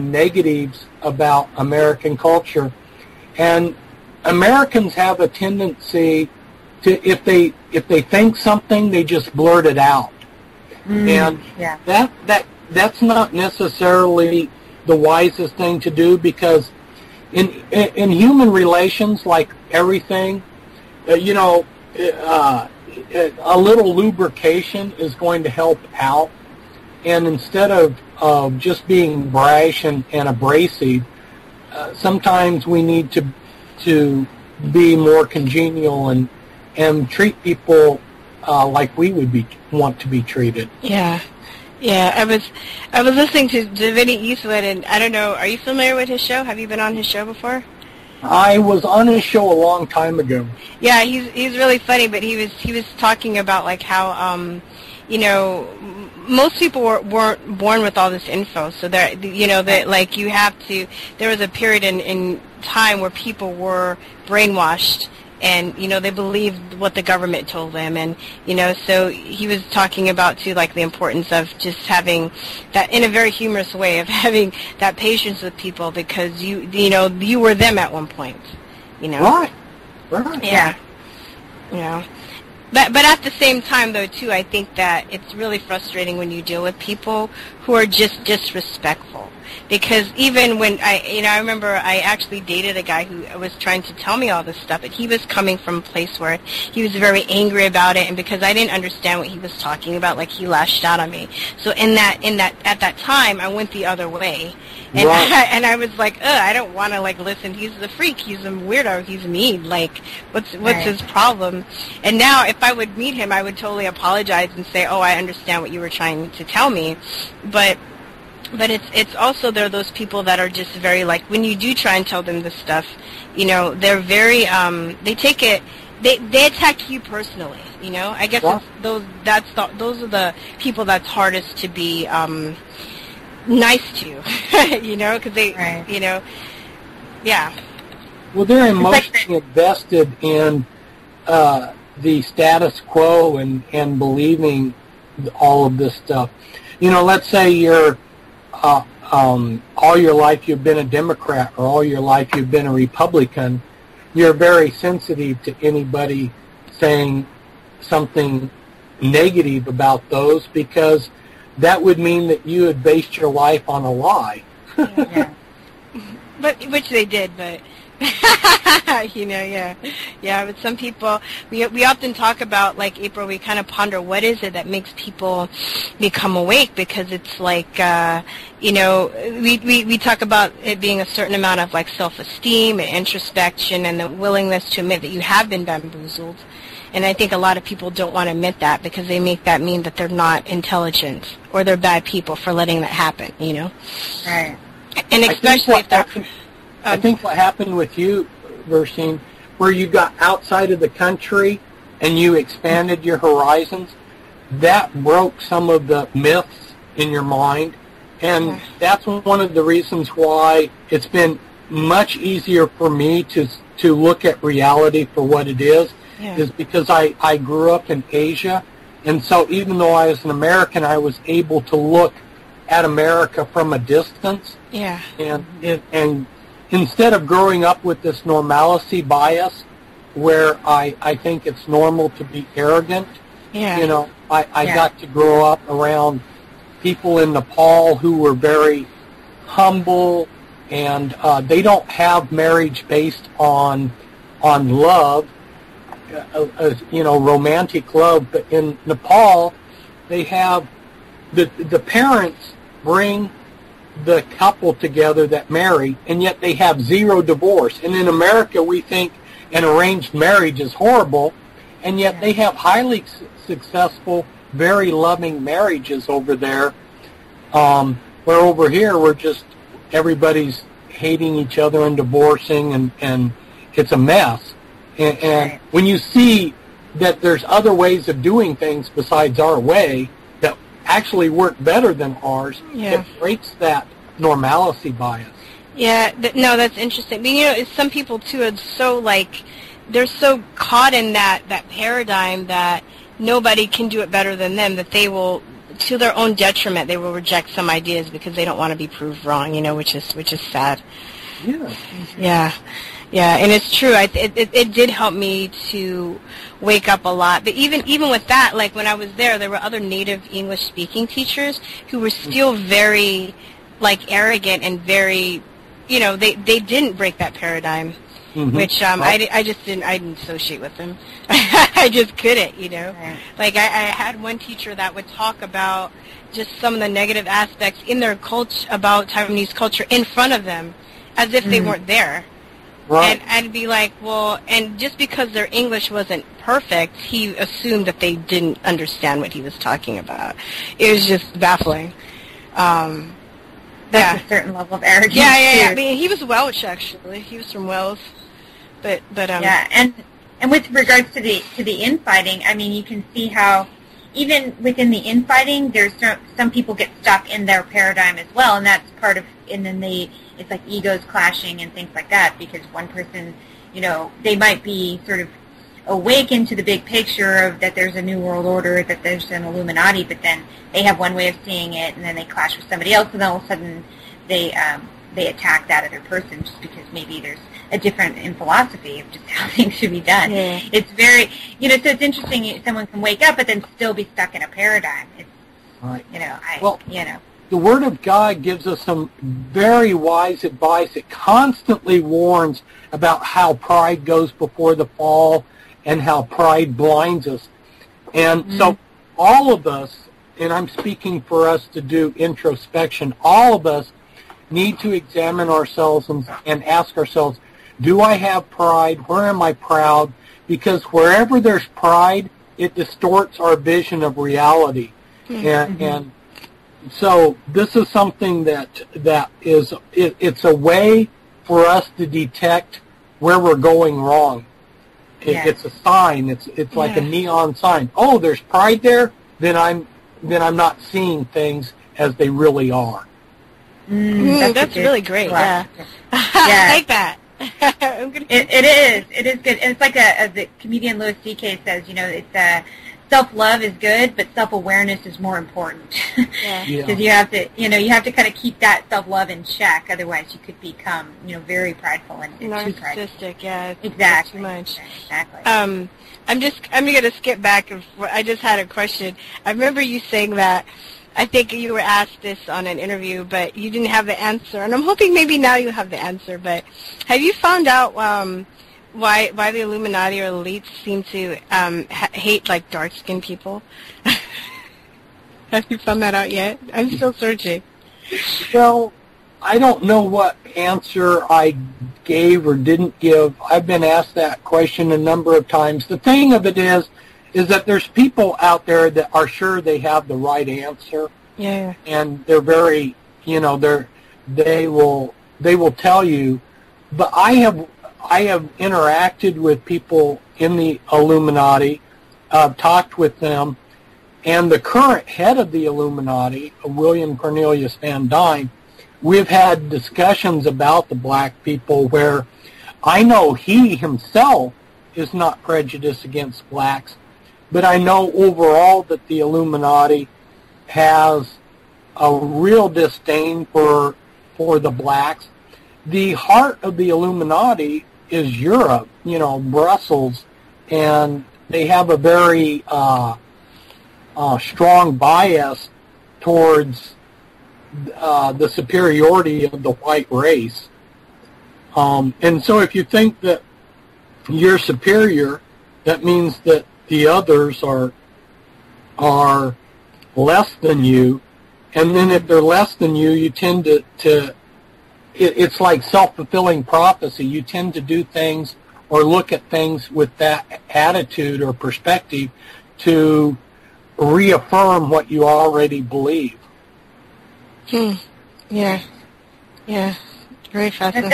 negatives about American culture, and Americans have a tendency to, if they think something, they just blurt it out. And that's not necessarily the wisest thing to do, because in human relations, like everything, you know, a little lubrication is going to help out. And instead of just being brash and abrasive, sometimes we need to be more congenial and treat people like we would want to be treated. Yeah. Yeah, I was listening to Vinny Eastwood, and I don't know, are you familiar with his show? Have you been on his show before? I was on his show a long time ago. Yeah, he's really funny, but he was talking about like how you know, most people weren't born with all this info, so that, you know, that like you have to. There was a period in time where people were brainwashed, and, you know, they believed what the government told them, and, you know, so he was talking about, too, like, the importance of just having that, in a very humorous way, of having that patience with people, because you know, you were them at one point, you know. Right. Yeah. You know. But at the same time, though, too, I think that it's really frustrating when you deal with people who are just disrespectful. Because even when I remember I actually dated a guy who was trying to tell me all this stuff, and he was coming from a place where he was very angry about it, and because I didn't understand what he was talking about, like, he lashed out on me. So at that time, I went the other way, and I was like, I don't want to, like, listen. He's a freak. He's a weirdo. He's mean. Like, what's his problem? And now, if I would meet him, I would totally apologize and say, oh, I understand what you were trying to tell me, but it's also, there are those people that are just very, like, when you do try and tell them this stuff, you know, they're very, they take it, they attack you personally, you know. I guess those are the people that's hardest to be nice to, you know, because they, you know, Well, they're emotionally invested in the status quo and believing all of this stuff. You know, let's say you're all your life you've been a Democrat, or all your life you've been a Republican. You're very sensitive to anybody saying something negative about those, because that would mean that you had based your life on a lie. But which they did, but you know, but some people, we often talk about, like, April, we kind of ponder what is it that makes people become awake, because it's like, you know, we talk about it being a certain amount of, like, self-esteem and introspection and the willingness to admit that you have been bamboozled. And I think a lot of people don't want to admit that, because they make that mean that they're not intelligent or they're bad people for letting that happen, you know? Right. And especially if they're... I think what happened with you, Virstyne, where you got outside of the country and you expanded your horizons, that broke some of the myths in your mind. And that's one of the reasons why it's been much easier for me to look at reality for what it is because I grew up in Asia. And so even though I was an American, I was able to look at America from a distance. Yeah. And instead of growing up with this normalcy bias where I think it's normal to be arrogant, I got to grow up around people in Nepal who were very humble, and they don't have marriage based on love, romantic love. But in Nepal, they have the parents bring the couple together that marry, and yet they have zero divorce. And in America, we think an arranged marriage is horrible, and yet they have highly successful, very loving marriages over there, where over here we're just, everybody's hating each other and divorcing, and it's a mess. And when you see that there's other ways of doing things besides our way that actually work better than ours, it breaks that normalcy bias. Yeah, no, that's interesting. But, some people, too, are so, they're so caught in that paradigm that nobody can do it better than them, that they will, to their own detriment, they will reject some ideas because they don't want to be proved wrong, which is sad. Yeah. Yeah, and it's true. It did help me to wake up a lot. But even with that, when I was there were other native English-speaking teachers who were still very, arrogant and very, they didn't break that paradigm, which I just didn't associate with them. I just couldn't, I had one teacher that would talk about just some of the negative aspects in their culture, about Taiwanese culture, in front of them, as if they weren't there. Right. And I'd be like, well, and just because their English wasn't perfect, he assumed that they didn't understand what he was talking about. It was just baffling. That's a certain level of arrogance. Yeah. I mean, he was Welsh, actually. He was from Wales. But and with regards to the infighting, I mean, you can see how even within the infighting, there's some people get stuck in their paradigm as well, and that's part of, and then it's like egos clashing and things like that, because one person, they might be sort of awakened to the big picture of that there's a new world order, that there's an Illuminati, but then they have one way of seeing it, and then they clash with somebody else, and then all of a sudden they attack that other person just because maybe there's a different in philosophy of just how things should be done. Yeah. It's very, so it's interesting. Someone can wake up but then still be stuck in a paradigm. It's, right. The Word of God gives us some very wise advice. It constantly warns about how pride goes before the fall and how pride blinds us. And so all of us, and I'm speaking for us to do introspection, all of us need to examine ourselves and ask ourselves, do I have pride? Where am I proud? Because wherever there's pride, it distorts our vision of reality. And so this is something that is, it's a way for us to detect where we're going wrong. It's a sign. It's like a neon sign. Oh, there's pride there. Then I'm not seeing things as they really are. That's really great. Yeah. I like that. It is good. And it's like the comedian Louis C.K. says, it's self-love is good, but self-awareness is more important. Because you have to kind of keep that self-love in check. Otherwise, you could become, very prideful and narcissistic. Yeah, exactly. Too much. Exactly. I'm going to skip back. I just had a question. I remember you saying that. I think you were asked this on an interview, but you didn't have the answer. And I'm hoping maybe now you have the answer. But have you found out why the Illuminati or elites seem to hate dark-skinned people? Have you found that out yet? I'm still searching. Well, I don't know what answer I gave or didn't give. I've been asked that question a number of times. The thing of it is that there's people out there that are sure they have the right answer. Yeah. And they're very, they will tell you. But I have interacted with people in the Illuminati talked with them, and the current head of the Illuminati, William Cornelius Van Dyne, we've had discussions about the black people where I know he himself is not prejudiced against blacks, but I know overall that the Illuminati has a real disdain for the blacks. The heart of the Illuminati is Europe, Brussels, and they have a very strong bias towards the superiority of the white race. And so if you think that you're superior, that means that the others are less than you. And then if they're less than you, you tend to it's like self-fulfilling prophecy. You tend to do things or look at things with that attitude or perspective to reaffirm what you already believe. Yeah. Very fascinating.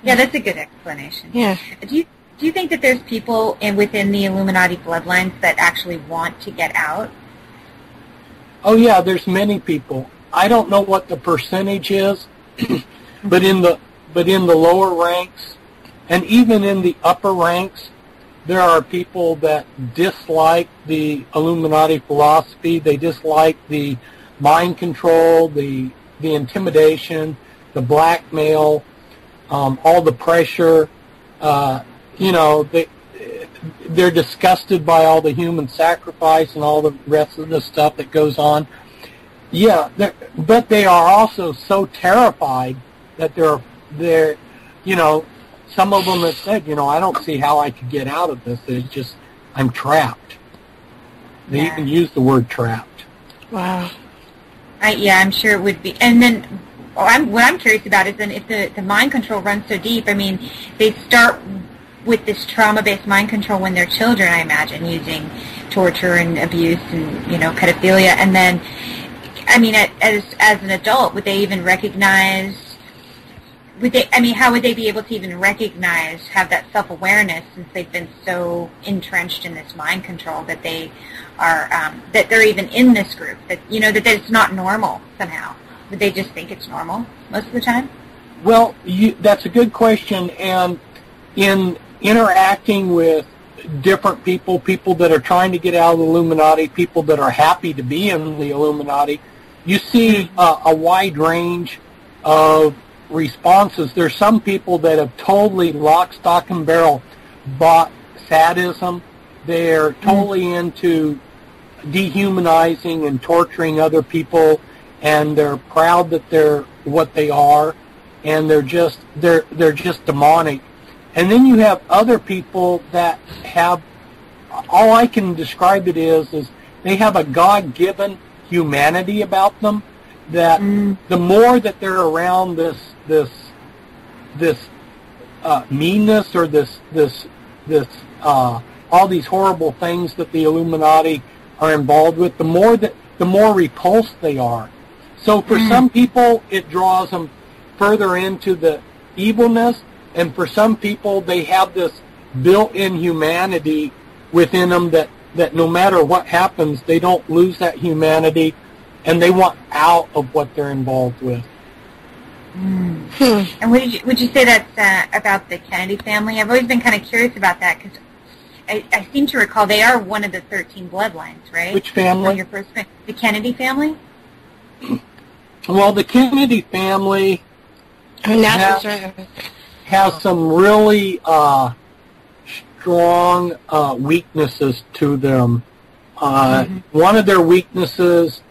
That's a good explanation. Yeah. Do you think that there's people within the Illuminati bloodlines that actually want to get out? Oh yeah, there's many people. I don't know what the percentage is, but in the lower ranks and even in the upper ranks, there are people that dislike the Illuminati philosophy. They dislike the mind control, the intimidation, the blackmail, all the pressure. They're disgusted by all the human sacrifice and all the rest of the stuff that goes on. Yeah, but they are also so terrified that they're some of them have said, I don't see how I could get out of this. It's just, I'm trapped. They even use the word trapped. Wow. I'm sure it would be. And then what I'm curious about is then if the mind control runs so deep, they start with this trauma-based mind control when they're children, I imagine, using torture and abuse and, pedophilia. And then, as an adult, would they even recognize, how would they be able to even recognize, have that self-awareness since they've been so entrenched in this mind control that they are, that they're even in this group, that it's not normal somehow? Would they just think it's normal most of the time? Well, that's a good question, and in interacting with different people that are trying to get out of the Illuminati, people that are happy to be in the Illuminati, you see a wide range of responses. There's some people that have totally lock, stock, and barrel bought sadism. They're totally into dehumanizing and torturing other people, and they're proud that they're what they are, and they're just demonic. And then you have other people that have, all I can describe it is they have a God-given humanity about them, that the more that they're around this meanness or this all these horrible things that the Illuminati are involved with, the more repulsed they are. So for some people, it draws them further into the evilness, and for some people, they have this built-in humanity within them that no matter what happens, they don't lose that humanity, and they want out of what they're involved with. And would you say that's about the Kennedy family? I've always been kind of curious about that because I seem to recall they are one of the 13 bloodlines, right? Which family? The Kennedy family? Well, the Kennedy family has some really strong weaknesses to them. One of their weaknesses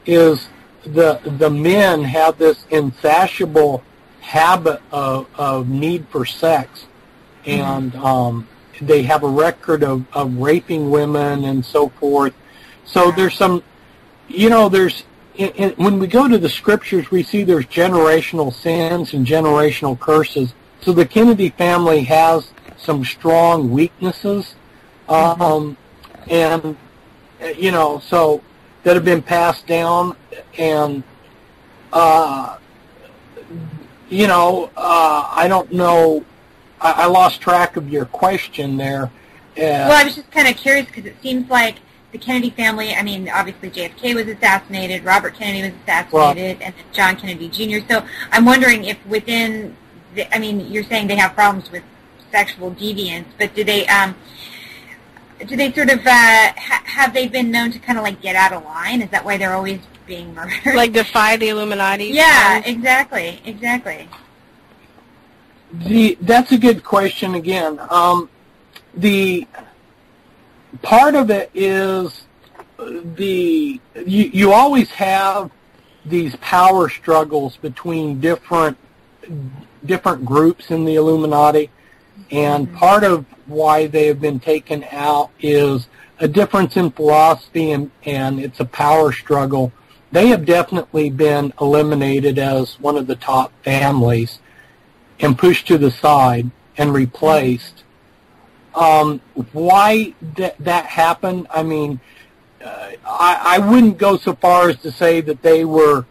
is the men have this insatiable habit of need for sex, and they have a record of raping women and so forth. So there's some, when we go to the scriptures, we see there's generational sins and generational curses. So the Kennedy family has some strong weaknesses, and so that have been passed down, and I don't know. I lost track of your question there, Well, I was just kind of curious because it seems like the Kennedy family, I mean, obviously JFK was assassinated, Robert Kennedy was assassinated, and then John Kennedy Jr. So I'm wondering if within, I mean, you're saying they have problems with sexual deviance, but do they sort of, have they been known to kind of like get out of line? Is that why they're always being murdered? Like defy the Illuminati? Yeah, exactly. That's a good question again. The part of it is you always have these power struggles between different groups in the Illuminati, and part of why they have been taken out is a difference in philosophy, and it's a power struggle. They have definitely been eliminated as one of the top families and pushed to the side and replaced. Why that happened, I mean, I wouldn't go so far as to say that they were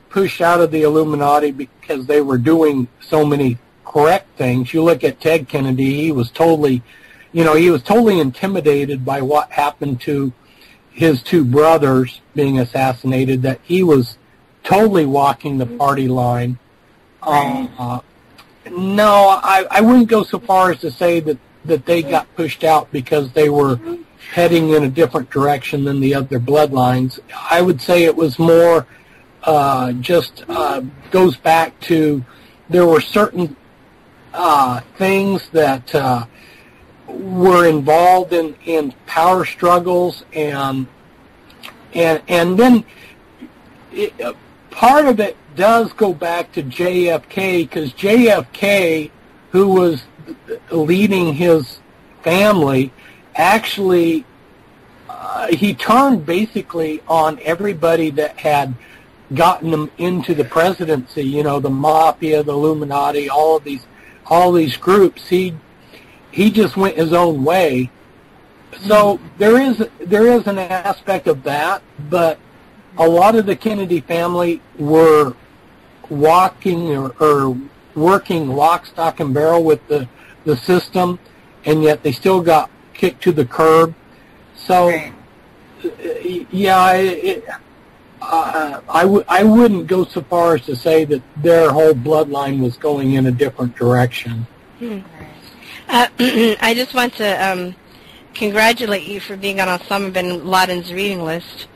pushed out of the Illuminati because they were doing so many correct things. You look at Ted Kennedy, he was totally intimidated by what happened to his two brothers being assassinated, that he was totally walking the party line. No, I wouldn't go so far as to say that they got pushed out because they were heading in a different direction than the other bloodlines. I would say it was more goes back to there were certain things that were involved in power struggles, and then part of it does go back to JFK, because JFK, who was leading his family, actually he turned basically on everybody that had gotten him into the presidency. You know, the mafia, the Illuminati, all these groups. He just went his own way. So there is an aspect of that, but a lot of the Kennedy family were walking or working lock, stock, and barrel with the system, and yet they still got kicked to the curb. So, yeah, I wouldn't go so far as to say that their whole bloodline was going in a different direction. I just want to congratulate you for being on Osama bin Laden's reading list.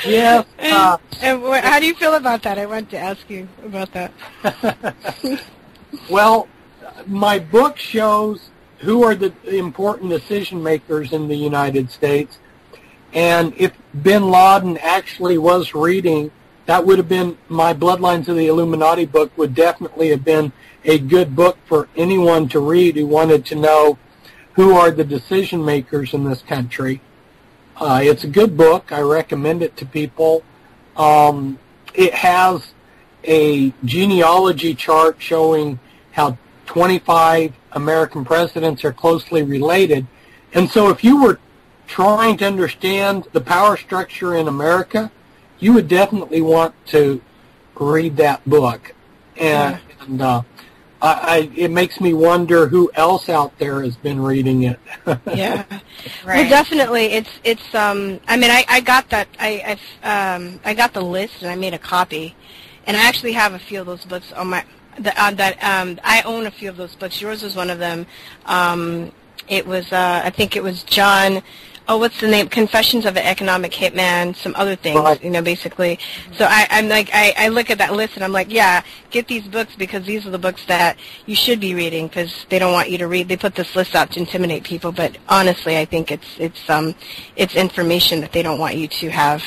Yes. And how do you feel about that? I wanted to ask you about that. Well, my book shows who are the important decision makers in the United States, and if bin Laden actually was reading, that would have been, my Bloodlines of the Illuminati book would definitely have been a good book for anyone to read who wanted to know who are the decision makers in this country. It's a good book. I recommend it to people. It has a genealogy chart showing how 25 American presidents are closely related. And so if you were trying to understand the power structure in America, you would definitely want to read that book. And it makes me wonder who else out there has been reading it. Yeah, right. Well, definitely, it's. I mean, I got that. I got the list and I made a copy, and I actually have a few of those books on my. I own a few of those books. Yours was one of them. It was. I think it was John. Oh, what's the name? Confessions of an Economic Hitman, some other things, right. You know, basically. So I'm like, I look at that list and I'm like, yeah, get these books because these are the books that you should be reading because they don't want you to read. They put this list out to intimidate people, but honestly, I think it's information that they don't want you to have.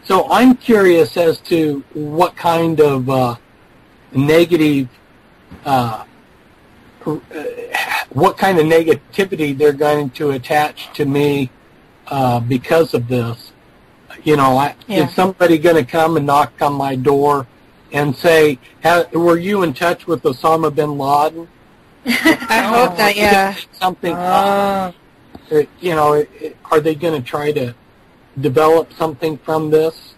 So I'm curious as to what kind of negative. What kind of negativity they're going to attach to me because of this. You know, is somebody going to come and knock on my door and say, were you in touch with Osama bin Laden? I hope that, yeah. Something, you know, are they going to try to develop something from this?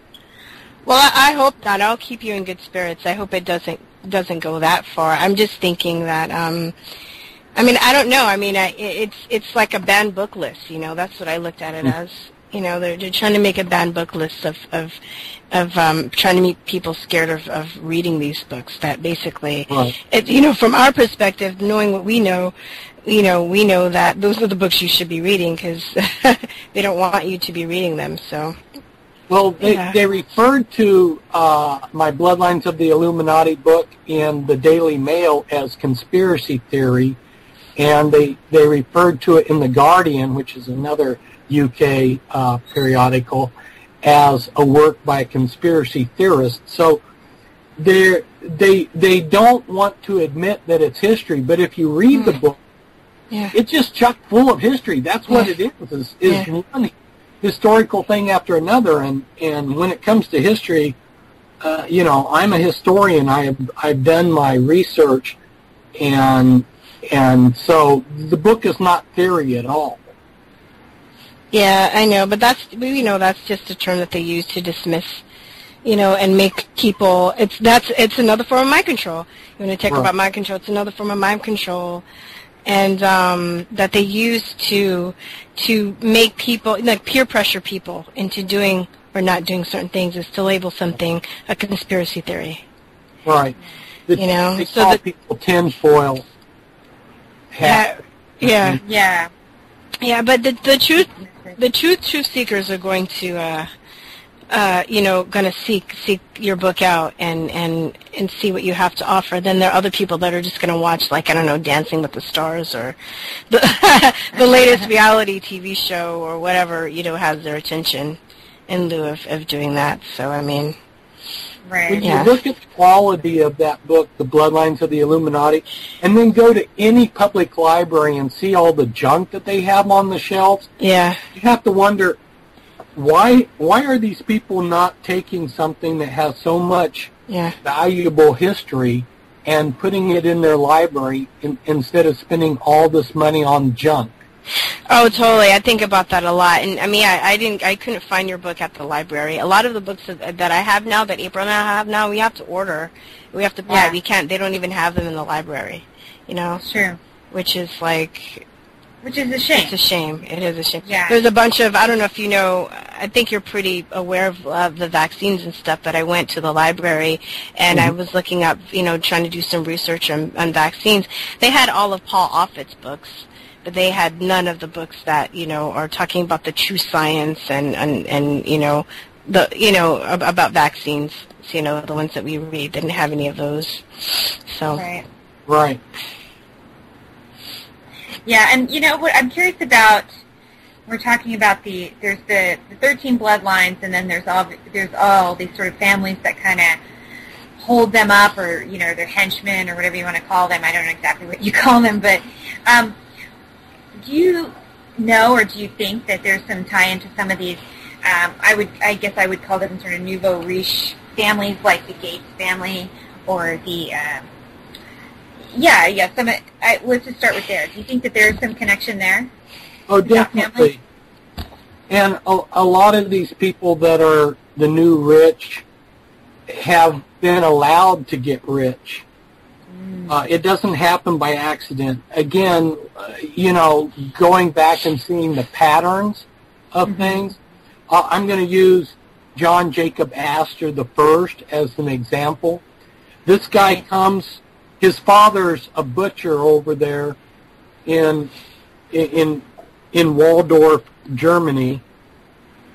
Well, I hope not. I'll keep you in good spirits. I hope it doesn't doesn't go that far. I'm just thinking that, I mean, I don't know. I mean, it's like a banned book list, you know. That's what I looked at it as. You know, they're trying to make a banned book list of trying to make people scared of reading these books. That basically, you know, from our perspective, knowing what we know, you know, we know that those are the books you should be reading because they don't want you to be reading them. So, well, they referred to my Bloodlines of the Illuminati book in the Daily Mail as conspiracy theory, and they referred to it in the Guardian, which is another UK periodical, as a work by a conspiracy theorist. So they don't want to admit that it's history, but if you read the book, it's just chock full of history. That's what it is one historical thing after another. And when it comes to history, you know, I'm a historian. I've done my research, and so the book is not theory at all. Yeah, I know, but that's just a term that they use to dismiss, you know, and make people. It's another form of mind control. You want to talk about mind control? It's another form of mind control, and that they use to make people, like, peer pressure people into doing or not doing certain things, is to label something a conspiracy theory. Right. You know, they call people tinfoil. Yeah, but the truth seekers are going to, you know, going to seek your book out and see what you have to offer. Then there are other people that are just going to watch, like, I don't know, Dancing with the Stars or the latest reality TV show or whatever, you know, has their attention in lieu of doing that. So, I mean, when you look at the quality of that book, The Bloodlines of the Illuminati, and then go to any public library and see all the junk that they have on the shelves, you have to wonder, why are these people not taking something that has so much valuable history and putting it in their library instead of spending all this money on junk? Oh, totally. I think about that a lot. And I mean, I couldn't find your book at the library. A lot of the books that I have now, that April and I have now, we have to order. We have to buy. We can't. They don't even have them in the library. You know. It's true. Which is a shame. It's a shame. It is a shame. Yeah. There's a bunch of, I don't know if you know, I think you're pretty aware of the vaccines and stuff, but I went to the library and I was looking up, you know, trying to do some research on vaccines. They had all of Paul Offit's books, but they had none of the books that, you know, are talking about the true science and you know, about vaccines. So, you know, the ones that we read didn't have any of those. So. Right. Yeah, and you know what I'm curious about, we're talking about there's the 13 bloodlines, and then there's all these sort of families that kind of hold them up, or, you know, they're henchmen or whatever you want to call them. I don't know exactly what you call them, but do you know, or do you think that there's some tie into some of these, I guess I would call them sort of nouveau riche families, like the Gates family, or the let's just start with there. Do you think that there's some connection there? Oh, definitely. And a lot of these people that are the new rich have been allowed to get rich. It doesn't happen by accident. Again, you know, going back and seeing the patterns of things, I'm going to use John Jacob Astor the First as an example. This guy comes, his father's a butcher over there in Waldorf, Germany,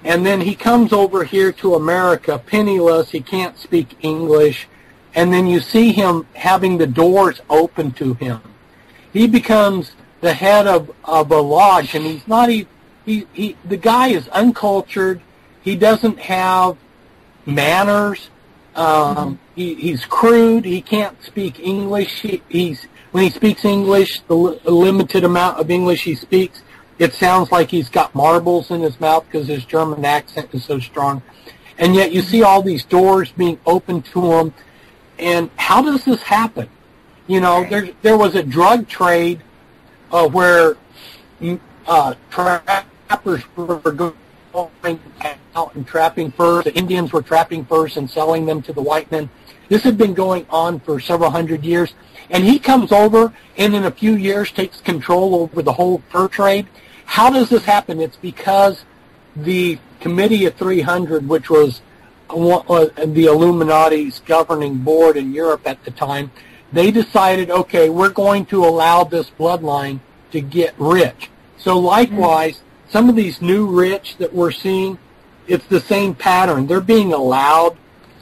and then he comes over here to America penniless. He can't speak English, and then you see him having the doors open to him. He becomes the head of a lodge, and he's not even, the guy is uncultured. He doesn't have manners. He's crude. He can't speak English. When he speaks English, the limited amount of English he speaks, it sounds like he's got marbles in his mouth because his German accent is so strong. And yet you see all these doors being opened to him. And how does this happen? You know, there was a drug trade where trappers were going out and trapping furs. The Indians were trapping furs and selling them to the white men. This had been going on for several hundred years. And he comes over and in a few years takes control over the whole fur trade. How does this happen? It's because the Committee of 300, which was the Illuminati's governing board in Europe at the time, they decided, okay, we're going to allow this bloodline to get rich. So likewise, some of these new rich that we're seeing, it's the same pattern. They're being allowed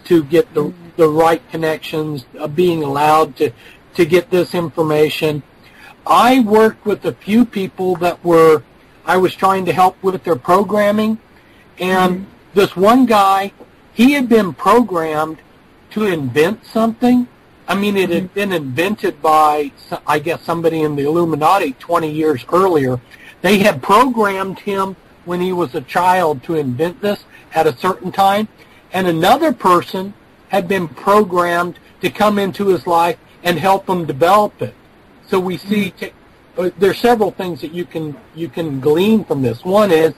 to get the right connections, being allowed to get this information. I worked with a few people that I was trying to help with their programming, and this one guy, he had been programmed to invent something. I mean, it had been invented by, I guess, somebody in the Illuminati 20 years earlier. They had programmed him when he was a child to invent this at a certain time, and another person had been programmed to come into his life and help him develop it. So we see there's several things that you can glean from this. One is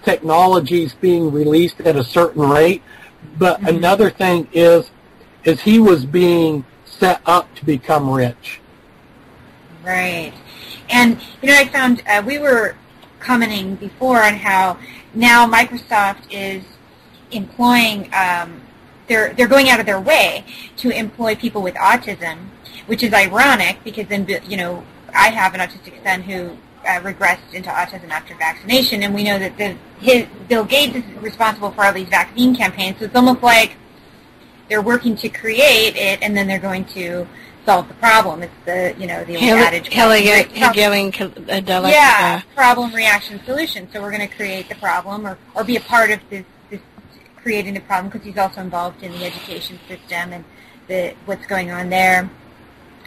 technologies being released at a certain rate, but another thing is he was being set up to become rich. Right. And, I found we were commenting before on how now Microsoft is employing, they're going out of their way to employ people with autism, which is ironic because then, I have an autistic son who regressed into autism after vaccination, and we know that Bill Gates is responsible for all these vaccine campaigns, so it's almost like they're working to create it, and then they're going to solve the problem. It's the adage. Problem, reaction, solution. So we're going to create the problem or be a part of this creating the problem, because he's also involved in the education system and what's going on there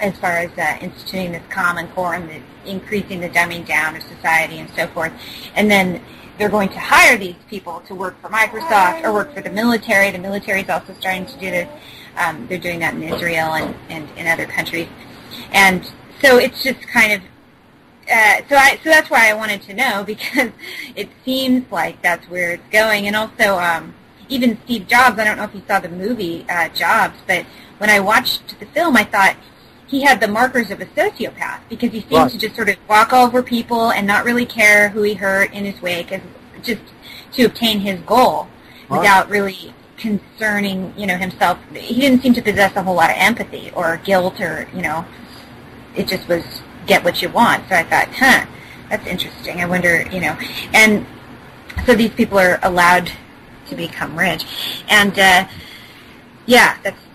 as far as instituting this Common Core and increasing the dumbing down of society and so forth. And then they're going to hire these people to work for Microsoft or work for the military. The military is also starting to do this. They're doing that in Israel and in other countries. And so it's just kind of, so that's why I wanted to know, because it seems like that's where it's going. And also, even Steve Jobs, I don't know if you saw the movie Jobs, but when I watched the film, I thought he had the markers of a sociopath, because he seemed to just sort of walk over people and not really care who he hurt in his wake, just to obtain his goal without really concerning, himself. He didn't seem to possess a whole lot of empathy or guilt or, it just was get what you want. So I thought, that's interesting. I wonder, and so these people are allowed to become rich. And, that's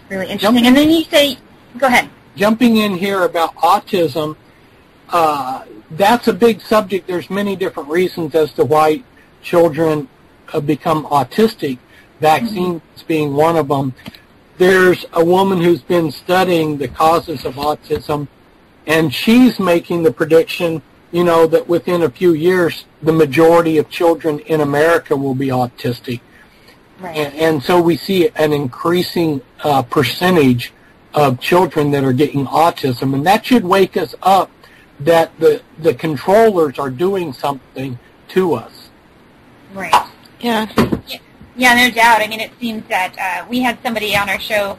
really interesting. And then you say, go ahead. Jumping in here about autism, that's a big subject. There's many different reasons as to why children become autistic, vaccines being one of them. There's a woman who's been studying the causes of autism, and she's making the prediction, that within a few years, the majority of children in America will be autistic. Right. And so we see an increasing percentage of children that are getting autism, and that should wake us up that the controllers are doing something to us. Right. Yeah, no doubt. I mean, it seems that we had somebody on our show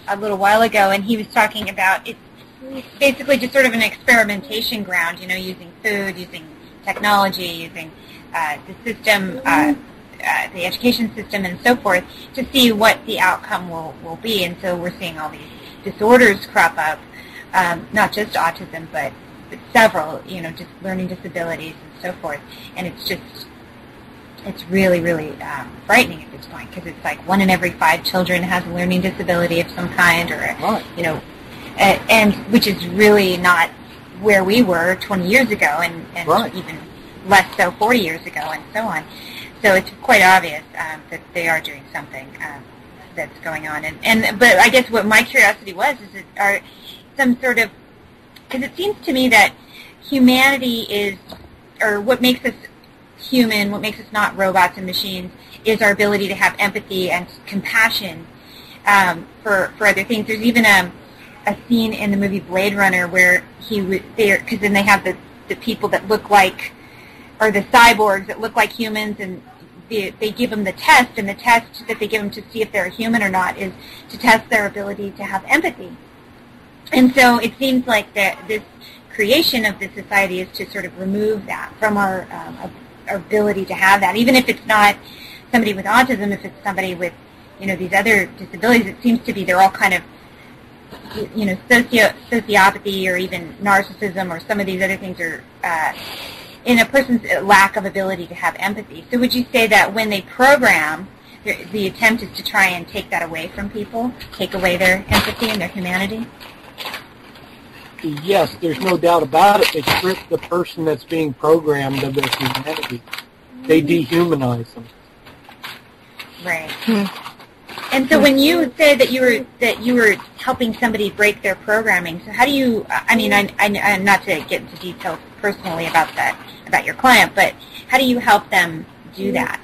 a little while ago, and he was talking about it's basically just sort of an experimentation ground, using food, using technology, using the system, the education system, and so forth, to see what the outcome will be. And so we're seeing all these disorders crop up, not just autism, but several, just learning disabilities and so forth. And it's really, really frightening at this point, because it's like 1 in every 5 children has a learning disability of some kind, or and which is really not where we were 20 years ago, and even less so 40 years ago, and so on. So it's quite obvious that they are doing something that's going on. But I guess what my curiosity was is, are some sort of, because it seems to me that humanity is, or what makes us human, what makes us not robots and machines, is our ability to have empathy and compassion for other things. There's even a scene in the movie Blade Runner where because then they have the people that look like, or the cyborgs that look like humans, and they give them the test, and the test that they give them to see if they're a human or not is to test their ability to have empathy. And so it seems like that this creation of this society is to sort of remove that from our ability to have that, even if it's not somebody with autism, if it's somebody with, these other disabilities. It seems to be they're all kind of, sociopathy or even narcissism or some of these other things are in a person's lack of ability to have empathy. So would you say that when they program, the attempt is to try and take that away from people, take away their empathy and their humanity? Yes, there's no doubt about it. They strip the person that's being programmed of their humanity. They dehumanize them. Right. And so when you said that you were helping somebody break their programming, so how do you? I mean, I not to get into details personally about your client, but how do you help them do that?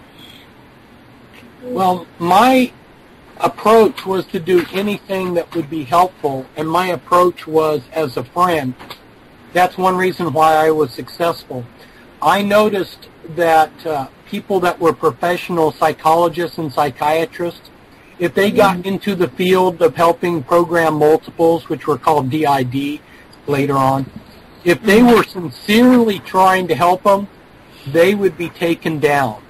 Well, my approach was to do anything that would be helpful, and my approach was as a friend. That's one reason why I was successful. I noticed that people that were professional psychologists and psychiatrists, if they got into the field of helping program multiples, which were called DID later on, if they were sincerely trying to help them, they would be taken down.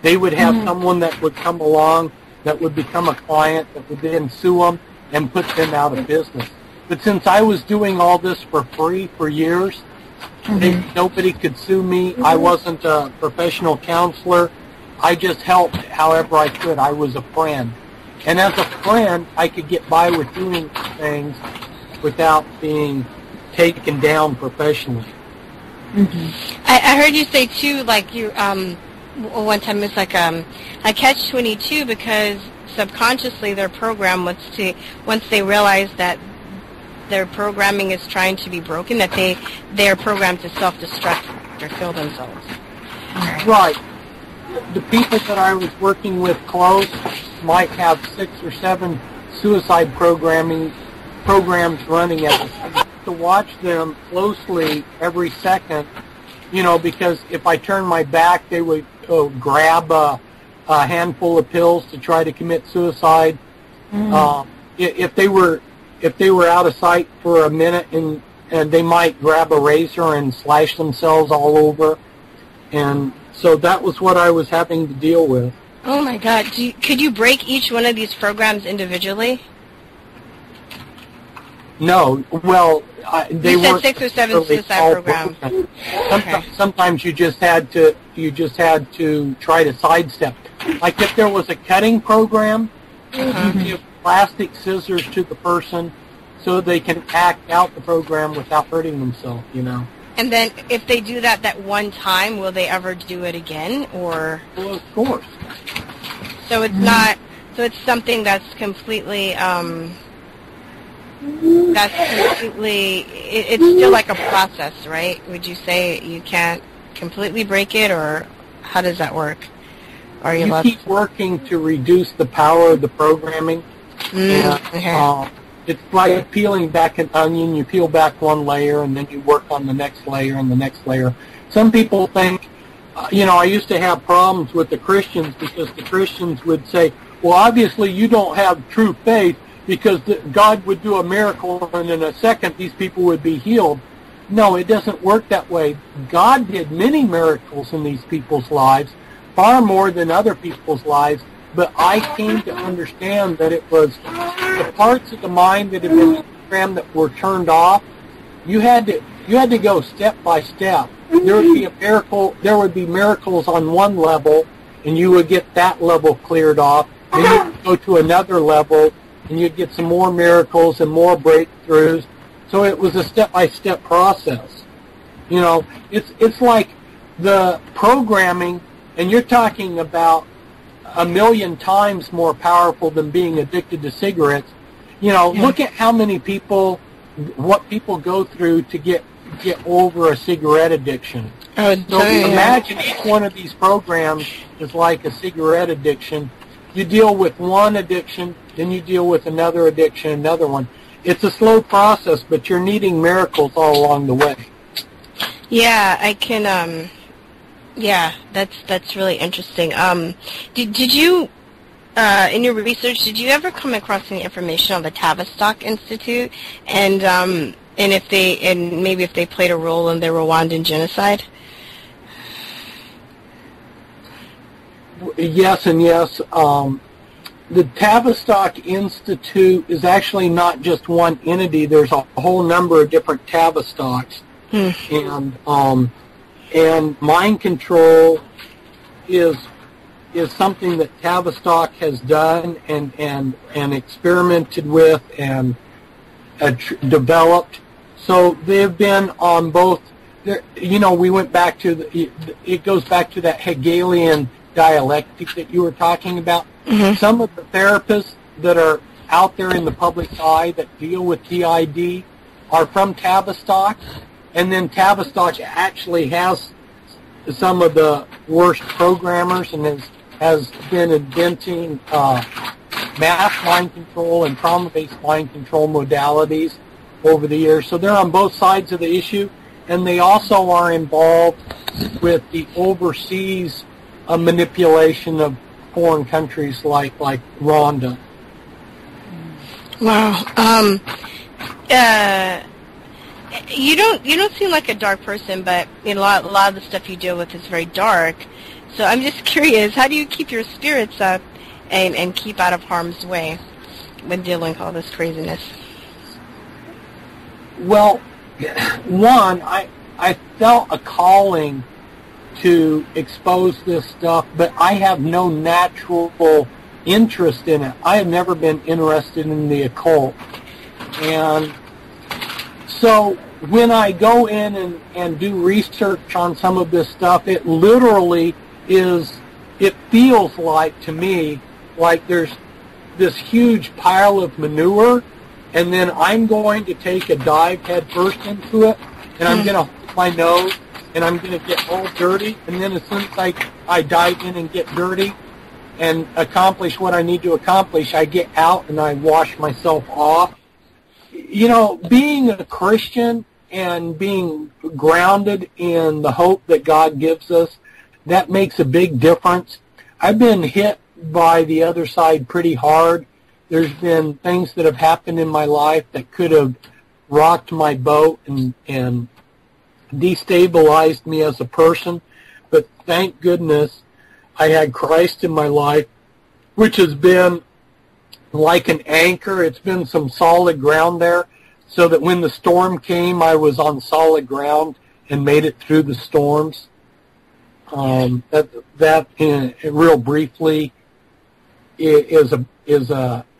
They would have someone that would come along that would become a client that would then sue them and put them out of business. But since I was doing all this for free for years, nobody could sue me. I wasn't a professional counselor. I just helped however I could. I was a friend. And as a friend, I could get by with doing things without being taken down professionally. I heard you say, too, like you, one time it's like a catch-22 because subconsciously their program was to, once they realize that their programming is trying to be broken, that they're programmed to self-destruct or kill themselves. Right. The people that I was working with close might have 6 or 7 suicide programs running at the time. To watch them closely every second, because if I turned my back, they would grab a handful of pills to try to commit suicide. If they were out of sight for a minute, and they might grab a razor and slash themselves all over, and so that was what I was having to deal with. Oh my God! Could you break each one of these programs individually? No. Well, they said weren't 6 or 7 suicide programs. Sometimes you just had to try to sidestep. Like if there was a cutting program, you give plastic scissors to the person so they can act out the program without hurting themselves. And then if they do that one time, will they ever do it again, or? Well, of course. So it's not. So it's something that's completely. It's still like a process, right? Would you say you can't completely break it, or how does that work? Are you keep working to reduce the power of the programming. It's like peeling back an onion. You peel back one layer, and then you work on the next layer and the next layer. Some people think, I used to have problems with the Christians because the Christians would say, well, obviously you don't have true faith, because God would do a miracle and in a second these people would be healed. No, it doesn't work that way. God did many miracles in these people's lives, far more than other people's lives, but I came to understand that it was the parts of the mind that had been programmed that were turned off. You had to go step by step. There would be a miracle. There would be miracles on one level, and you would get that level cleared off. Then you would go to another level, and you'd get some more miracles and more breakthroughs. So it was a step-by-step process. It's like the programming, and you're talking about 1,000,000 times more powerful than being addicted to cigarettes. Look at how many people, what people go through to get over a cigarette addiction. So imagine each one of these programs is like a cigarette addiction. You deal with one addiction, then you deal with another addiction, another one. It's a slow process, but you're needing miracles all along the way. Yeah, I can Yeah, that's really interesting. Did you in your research, did you ever come across any information on the Tavistock Institute and if they played a role in the Rwandan genocide? Yes and yes. The Tavistock Institute is actually not just one entity. There's a whole number of different Tavistocks. And mind control is something that Tavistock has done and experimented with and developed. So they've been on both. We went back to it goes back to that Hegelian dialectic that you were talking about. Mm-hmm. Some of the therapists that are out there in the public eye that deal with TID are from Tavistock, and then Tavistock actually has some of the worst programmers and has been inventing mass mind control and trauma-based mind control modalities over the years. So they're on both sides of the issue, and they also are involved with the overseas manipulation of foreign countries like Rwanda. Wow. You don't seem like a dark person, but a lot of the stuff you deal with is very dark. So I'm just curious, how do you keep your spirits up and keep out of harm's way when dealing with all this craziness? Well, one, I felt a calling to expose this stuff, but I have no natural interest in it. I have never been interested in the occult. And so when I go in and do research on some of this stuff, it literally it feels like to me like there's this huge pile of manure, and then I'm going to take a dive head first into it, and I'm going to hold my nose, and I'm going to get all dirty, and then as soon as I dive in and get dirty and accomplish what I need to accomplish, I get out and I wash myself off. Being a Christian and being grounded in the hope that God gives us, that makes a big difference. I've been hit by the other side pretty hard. There's been things that have happened in my life that could have rocked my boat and destabilized me as a person. But thank goodness I had Christ in my life, which has been like an anchor. It's been some solid ground there, so that when the storm came, I was on solid ground and made it through the storms. That real briefly is an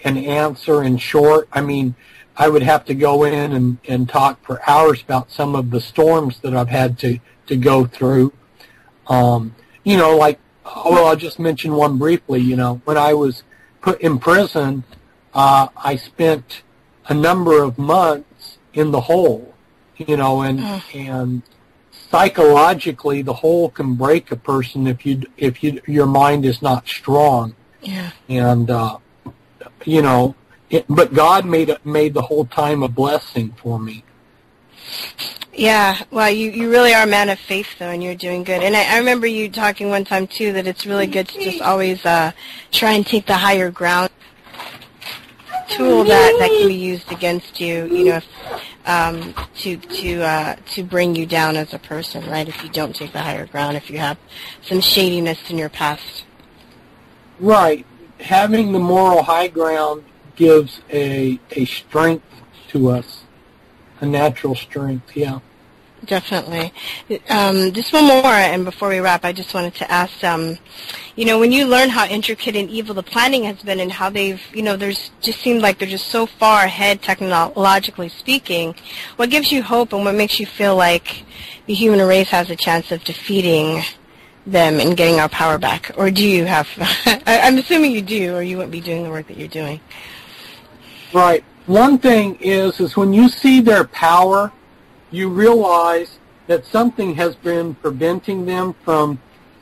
answer in short. I mean, I would have to go in and talk for hours about some of the storms that I've had to go through. I'll just mention one briefly. When I was put in prison, I spent a number of months in the hole, and psychologically the hole can break a person if your mind is not strong. Yeah. And but God made the whole time a blessing for me. Yeah, well, you really are a man of faith, though, and you're doing good. And I remember you talking one time, too, that it's really good to just always try and take the higher ground tool that can be used against you, to bring you down as a person, right, if you don't take the higher ground, if you have some shadiness in your past. Right. Having the moral high ground gives a strength to us. A natural strength, yeah. Definitely. Just one more, and before we wrap, I just wanted to ask, when you learn how intricate and evil the planning has been and how they've, there's just seemed like they're just so far ahead technologically speaking, what gives you hope and what makes you feel like the human race has a chance of defeating them and getting our power back? Or do you have, I'm assuming you do, or you wouldn't be doing the work that you're doing. Right. One thing is when you see their power, you realize that something has been preventing them from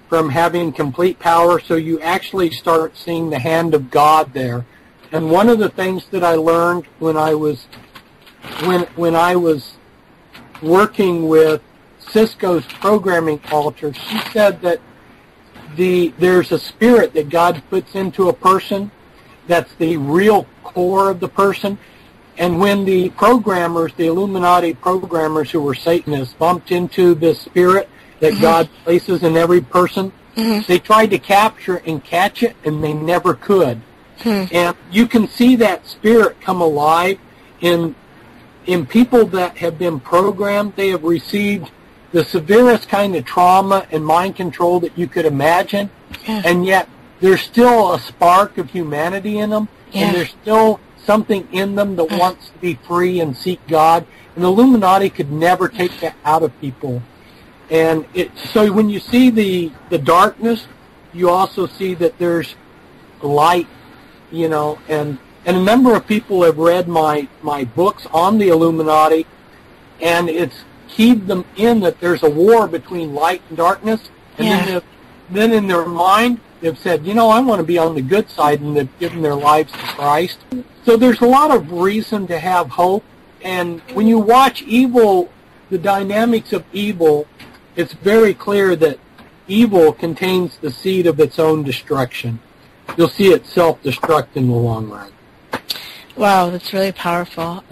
having complete power, so you actually start seeing the hand of God there. And one of the things that I learned when I was working with Cisco's programming altar, she said that there's a spirit that God puts into a person that's the real core of the person. And when the programmers, the Illuminati programmers who were Satanists, bumped into this spirit that God places in every person, they tried to capture and catch it, and they never could. And you can see that spirit come alive in people that have been programmed. They have received the severest kind of trauma and mind control that you could imagine, and yet there's still a spark of humanity in them, and there's still something in them that wants to be free and seek God. And the Illuminati could never take that out of people. And so when you see the darkness, you also see that there's light, you know, and a number of people have read my books on the Illuminati, and it's keyed them in that there's a war between light and darkness, and then in their mind they've said, you know, I want to be on the good side, and they've given their lives to Christ. So there's a lot of reason to have hope, and when you watch evil, the dynamics of evil, it's very clear that evil contains the seed of its own destruction. You'll see it self-destruct in the long run. Wow, that's really powerful.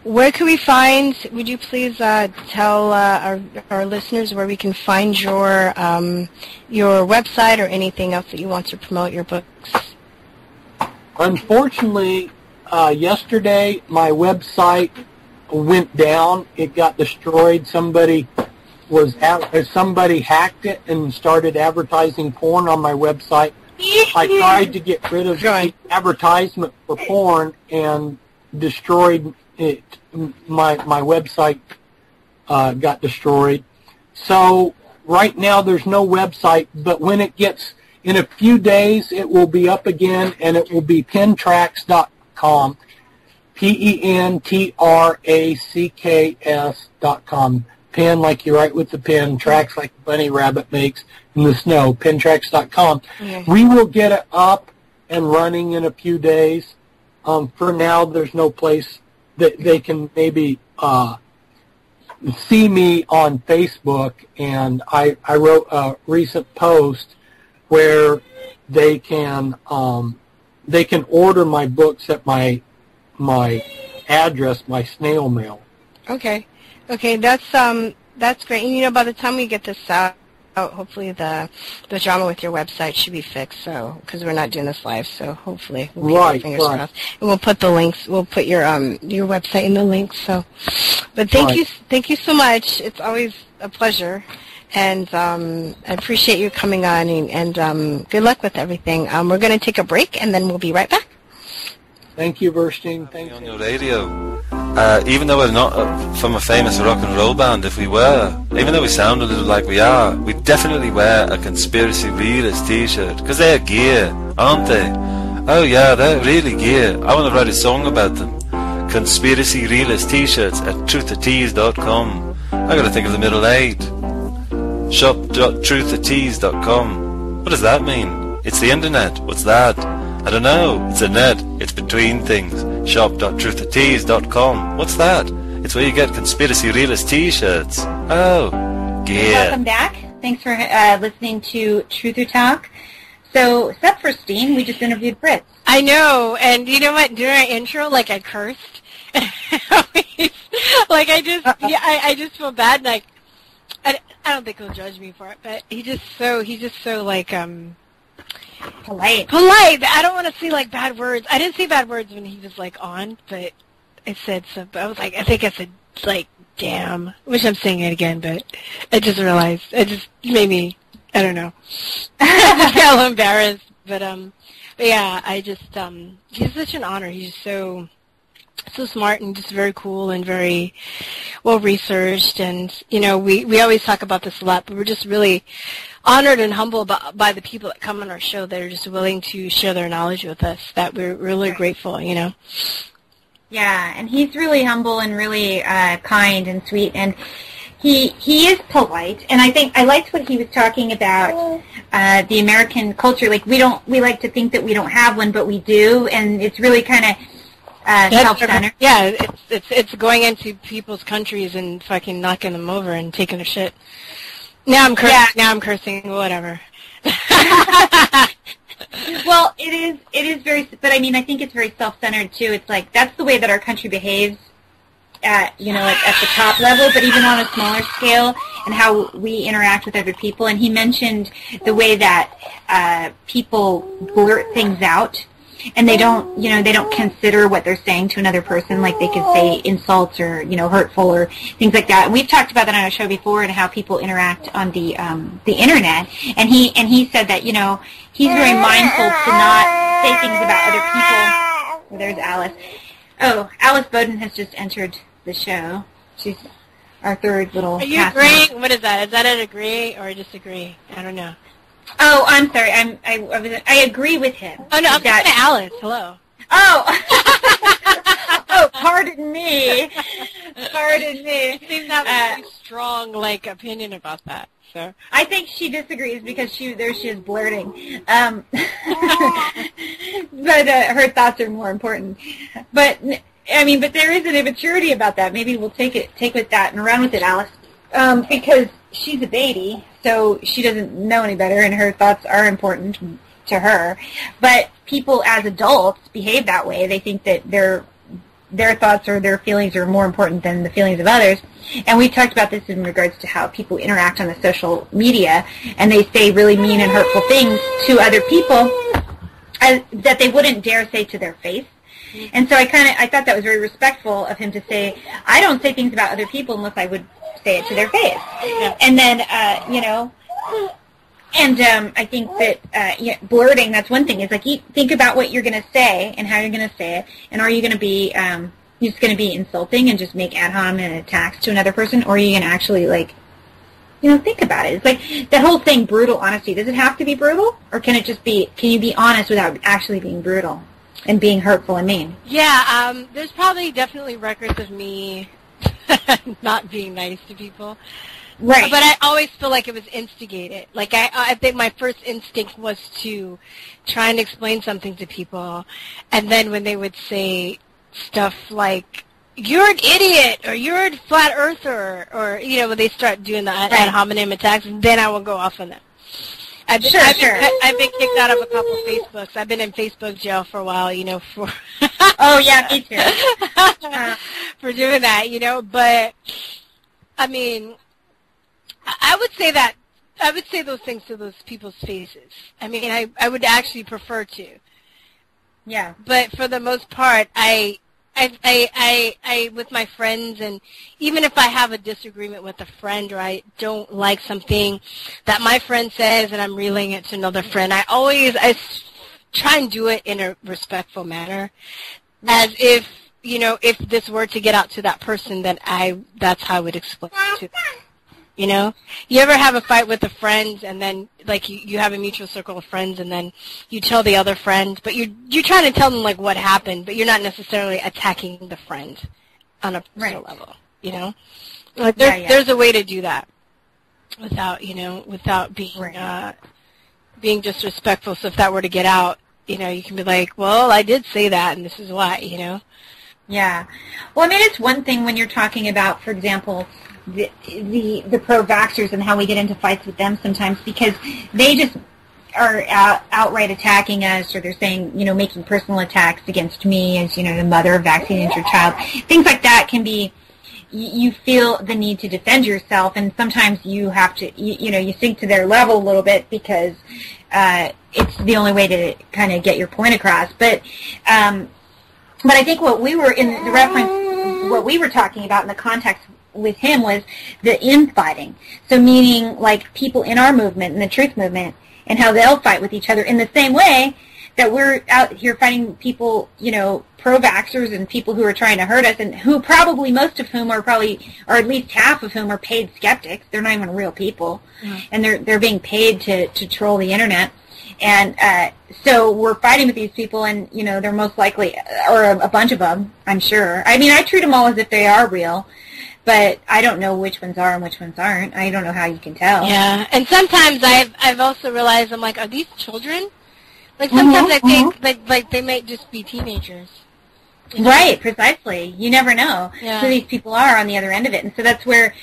Where can we find, would you please tell our listeners where we can find your website or anything else that you want to promote your books? Unfortunately, yesterday my website went down. It got destroyed. Somebody hacked it and started advertising porn on my website. I tried to get rid of the advertisement for porn and destroyed it. My website got destroyed. So right now there's no website, but when it gets, in a few days, it will be up again, and it will be pentracks.com, pentracks.com. Pen like you write with the pen, tracks like the bunny rabbit makes in the snow, pentracks.com. We will get it up and running in a few days. For now, there's no place that they can maybe see me on Facebook, and I wrote a recent post where they can order my books at my address, my snail mail. Okay, that's great. And you know, by the time we get this out, hopefully the drama with your website should be fixed. So, because we're not doing this live, so hopefully we'll keep our fingers crossed. And we'll put the links. We'll put your website in the links. So, but thank you so much. It's always a pleasure, and I appreciate you coming on. And good luck with everything. We're going to take a break, and then we'll be right back. Thank you, Virstyne. Thank you. On your radio. Even though we're not from a famous rock and roll band, if we were, even though we sound a little like we are, we definitely wear a conspiracy realist t-shirt, because they're gear, aren't they? Oh yeah, they're really gear. I want to write a song about them. Conspiracy realist t-shirts at truthattease.com. I gotta think of the middle eight. Shop.truthattease.com. What does that mean? It's the internet. What's that? I don't know. It's a net. It's between things. Shop.truthattease.com. What's that? It's where you get conspiracy realist t-shirts. Oh, gear. Welcome back. Thanks for listening to Truther Talk. So, Seth Virstyne, we just interviewed Fritz. I know, and you know what? During our intro, like I cursed. Like I just feel bad. Like I don't think he'll judge me for it, but he's just so like polite. I don't want to say like bad words. I didn't say bad words when he was like on, but I said something. I was like, I think I said like damn. Wish I'm saying it again, but I just realized. It just made me. I don't know. I got a little embarrassed, but yeah. I just he's such an honor. He's just so smart and just very cool and very well researched. And you know, we always talk about this a lot, but we're just really honored and humbled by the people that come on our show that are just willing to share their knowledge with us. That we're really grateful, you know. Yeah, and he's really humble and really kind and sweet, and he is polite. And I think I liked what he was talking about the American culture. Like we like to think that we don't have one, but we do, and it's really kind of self-centered. Yeah, it's going into people's countries and fucking knocking them over and taking their shit. Now I'm cursing. Yeah. Now I'm cursing. Whatever. Well, it is very, but I mean, I think it's very self-centered too. It's like, that's the way that our country behaves at the top level, but even on a smaller scale, and how we interact with other people. And he mentioned the way that people blurt things out, and they don't consider what they're saying to another person. Like, they could say insults or, hurtful or things like that. And we've talked about that on our show before, and how people interact on the internet. And he said that, he's very mindful to not say things about other people. Oh, there's Alice. Oh, Alice Bowden has just entered the show. She's our third little. Are you agreeing? What is that? Is that an agree or a disagree? I don't know. Oh, I'm sorry. I agree with him. Oh no, I'm talking to Alice. Hello. Oh. Oh, pardon me. Pardon me. She seems to have a very strong opinion about that. So I think she disagrees because there she is blurting. But her thoughts are more important. But I mean, but there is an immaturity about that. Maybe we'll take with that and run with it, Alice, because she's a baby, so she doesn't know any better, and her thoughts are important to her. But people as adults behave that way. They think that their thoughts or their feelings are more important than the feelings of others. And we talked about this in regards to how people interact on the social media, and they say really mean and hurtful things to other people that they wouldn't dare say to their face. And so I thought that was very respectful of him to say, I don't say things about other people unless I would say it to their face. Yeah. And then, I think that blurting, that's one thing. Is like, you think about what you're going to say and how you're going to say it, and are you going to be you're just going to be insulting and just make ad hominem attacks to another person, or are you going to actually think about it? It's like that whole thing, brutal honesty. Does it have to be brutal, or can you be honest without actually being brutal and being hurtful and mean? Yeah, there's probably definitely records of me not being nice to people. Right. But I always feel like it was instigated. Like, I think my first instinct was to try and explain something to people, and then when they would say stuff like, you're an idiot, or you're a flat earther, or, when they start doing the ad hominem attacks, then I will go off on them. I've been kicked out of a couple of Facebooks. I've been in Facebook jail for a while, for... Oh, yeah, me too. For doing that, but, I mean, I would say those things to those people's faces. I mean, I would actually prefer to. Yeah. But for the most part, I with my friends, and even if I have a disagreement with a friend, or I don't like something that my friend says and I'm relaying it to another friend, I try and do it in a respectful manner, as if, if this were to get out to that person, then that's how I would explain it to them. You ever have a fight with a friend, and then, you have a mutual circle of friends, and then you tell the other friend, but you're trying to tell them, what happened, but you're not necessarily attacking the friend on a personal level, There's a way to do that without being disrespectful. So if that were to get out, you can be like, well, I did say that, and this is why, Yeah. Well, I mean, it's one thing when you're talking about, for example, the pro-vaxxers and how we get into fights with them sometimes, because they just are outright attacking us, or they're saying, making personal attacks against me as, the mother of vaccine-injured child. Things like that can be, you feel the need to defend yourself, and sometimes you have to, you sink to their level a little bit because it's the only way to kind of get your point across. But I think what we were in the reference, what we were talking about in the context with him was the infighting. So meaning people in our movement, in the truth movement, and how they'll fight with each other in the same way that we're out here fighting people, pro-vaxxers and people who are trying to hurt us, and who probably, most of whom are at least half of whom are paid skeptics. They're not even real people. Mm-hmm. And they're being paid to troll the internet. And so we're fighting with these people, and, they're most likely, or a bunch of them, I'm sure. I mean, I treat them all as if they are real, but I don't know which ones are and which ones aren't. I don't know how you can tell. Yeah, and sometimes I've also realized, I'm like, are these children? Sometimes I think, they might just be teenagers. Right, precisely. You never know who these people are on the other end of it. And so that's where,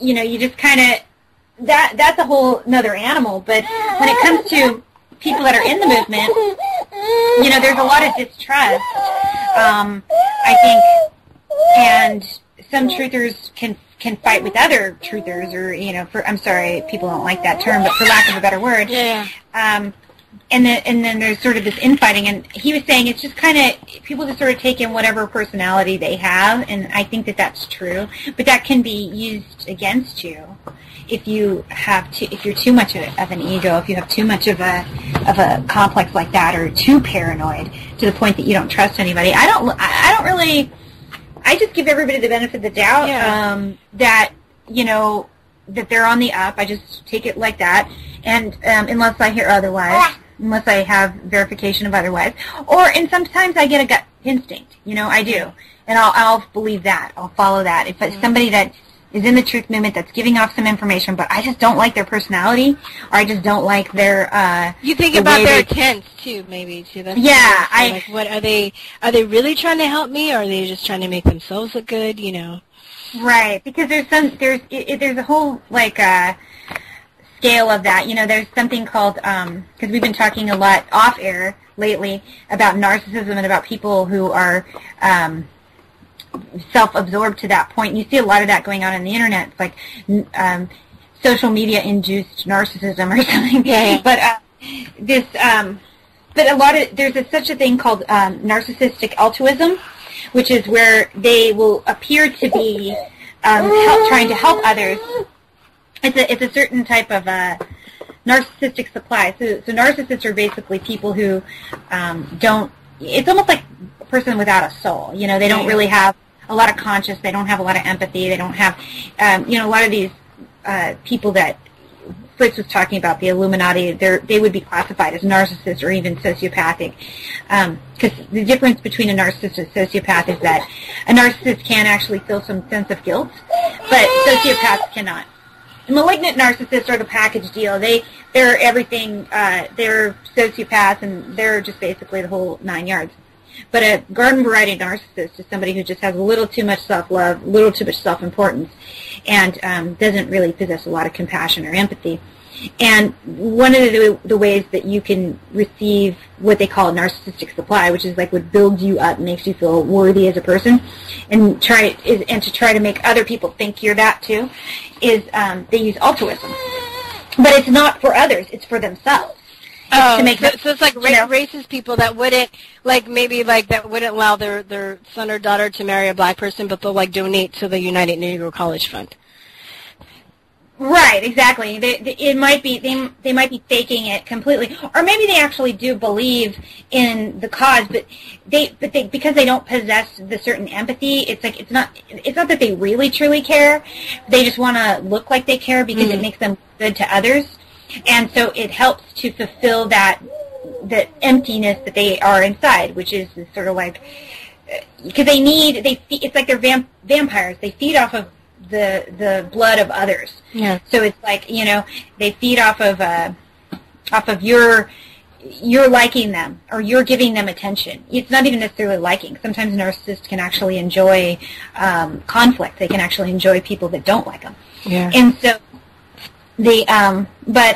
you just kind of, that's a whole another animal. But when it comes to people that are in the movement, there's a lot of distrust, I think, and some truthers can fight with other truthers, or, I'm sorry, people don't like that term, but for lack of a better word. Yeah. And then there's sort of this infighting, and he was saying it's just kind of, people just sort of take in whatever personality they have, and I think that that's true, but that can be used against you if you if you're too much of an ego, if you have too much of a complex like that, or too paranoid to the point that you don't trust anybody. I don't really, I just give everybody the benefit of the doubt, that, that they're on the up. I just take it like that, and unless I hear otherwise, unless I have verification of otherwise, and sometimes I get a gut instinct, I do, and I'll believe that, I'll follow that. If it's somebody that is in the truth movement that's giving off some information, but I just don't like their personality, or I just don't like their, you think about their intent too, maybe too. That's like, what are they really trying to help me, or are they just trying to make themselves look good, Right, because there's a whole, scale of that. There's something called, because we've been talking a lot off air lately about narcissism and about people who are self-absorbed to that point. You see a lot of that going on in the internet. It's like social media-induced narcissism or something. Yeah. But there's such a thing called narcissistic altruism, which is where they will appear to be trying to help others. It's a certain type of narcissistic supply. So narcissists are basically people who don't. It's almost like a person without a soul. They don't really have a lot of conscience. They don't have a lot of empathy. They don't have, a lot of these people that Fritz was talking about, the Illuminati. They would be classified as narcissists or even sociopathic. Because the difference between a narcissist and a sociopath is that a narcissist can actually feel some sense of guilt, but sociopaths cannot. Malignant narcissists are the package deal. They're everything. They're sociopaths, and they're just basically the whole 9 yards. But a garden variety narcissist is somebody who just has a little too much self-love, a little too much self-importance, and doesn't really possess a lot of compassion or empathy. And one of the ways that you can receive what they call a narcissistic supply, which is like what builds you up, makes you feel worthy as a person, and to try to make other people think you're that too, is they use altruism. But it's not for others; it's for themselves. So it's like racist people that wouldn't that wouldn't allow their son or daughter to marry a black person, but they'll donate to the United Negro College Fund. Right, exactly. They might be faking it completely, or maybe they actually do believe in the cause, but they because they don't possess the certain empathy. It's not that they really truly care. They just want to look like they care because it makes them good to others, and so it helps to fulfill the emptiness that they are inside, which is sort of like because it's like they're vampires. They feed off of the blood of others. Yeah. So it's like, they feed off of your liking them, or you're giving them attention. It's not even necessarily liking. Sometimes narcissists can actually enjoy conflict. They can actually enjoy people that don't like them. Yeah. And so but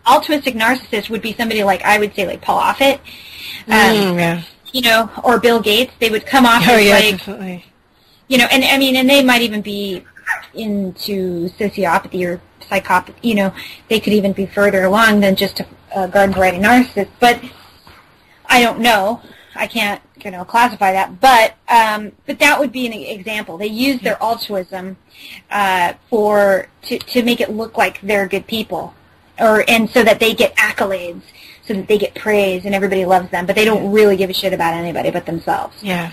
altruistic narcissist would be somebody like, I would say, like Paul Offit, or Bill Gates. They would come off as definitely. And they might even be into sociopathy or psychopathy. They could even be further along than just a garden variety narcissist. But I don't know. I can't, classify that. But that would be an example. They use their altruism to make it look like they're good people, and so that they get accolades, so that they get praise and everybody loves them. But they don't really give a shit about anybody but themselves. Yeah.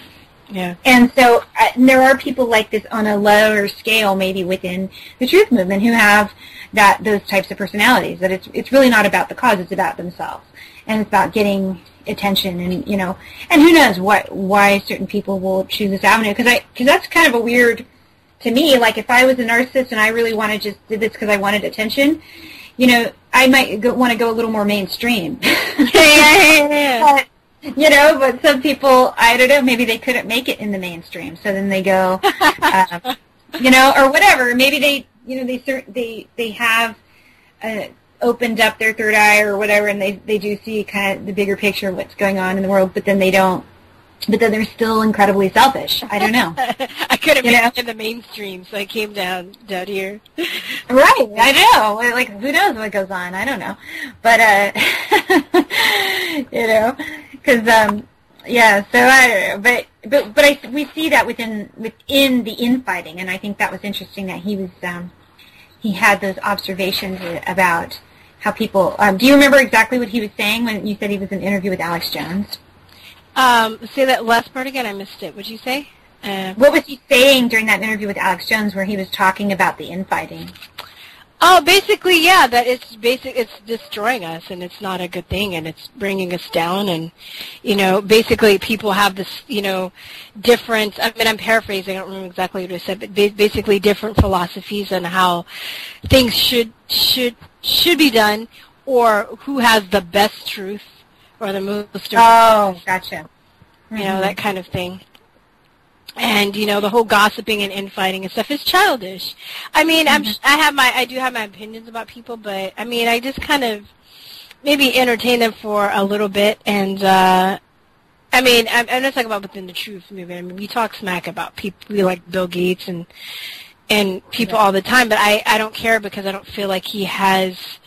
Yeah. And so there are people like this on a lower scale, maybe within the truth movement, who have those types of personalities. That it's really not about the cause; it's about themselves, and it's about getting attention. And and who knows why certain people will choose this avenue? Because that's kind of a weird to me. Like if I was a narcissist and I really did this because I wanted attention, I might want to go a little more mainstream. You know, but some people, I don't know, maybe they couldn't make it in the mainstream, so then they go, you know, or whatever. Maybe they, you know, they have opened up their third eye or whatever, and they do see kind of the bigger picture of what's going on in the world, but then they don't. But then they're still incredibly selfish. I don't know. I could have been in the mainstream, so I came down here. Right, I know. Like, who knows what goes on? I don't know. But, you know, because, yeah, so I don't know. But we see that within the infighting, and I think that was interesting that he was, he had those observations about how people, do you remember exactly what he was saying when you said he was in an interview with Alex Jones? Say that last part again. I missed it. What'd you say? What was he saying during that interview with Alex Jones where he was talking about the infighting? Oh, basically, yeah, that it's destroying us, and it's not a good thing, and it's bringing us down, and, you know, basically people have this, you know, different, I mean, I'm paraphrasing, I don't remember exactly what I said, but basically different philosophies on how things should be done, or who has the best truth, or the most... Oh, gotcha. You know, that kind of thing. And, you know, the whole gossiping and infighting and stuff is childish. I mean, I do have my opinions about people, but, I mean, I just kind of maybe entertain them for a little bit. And, I mean, I'm not talking about within the truth movement. I mean, we talk smack about people like Bill Gates and people all the time, but I don't care because I don't feel like he has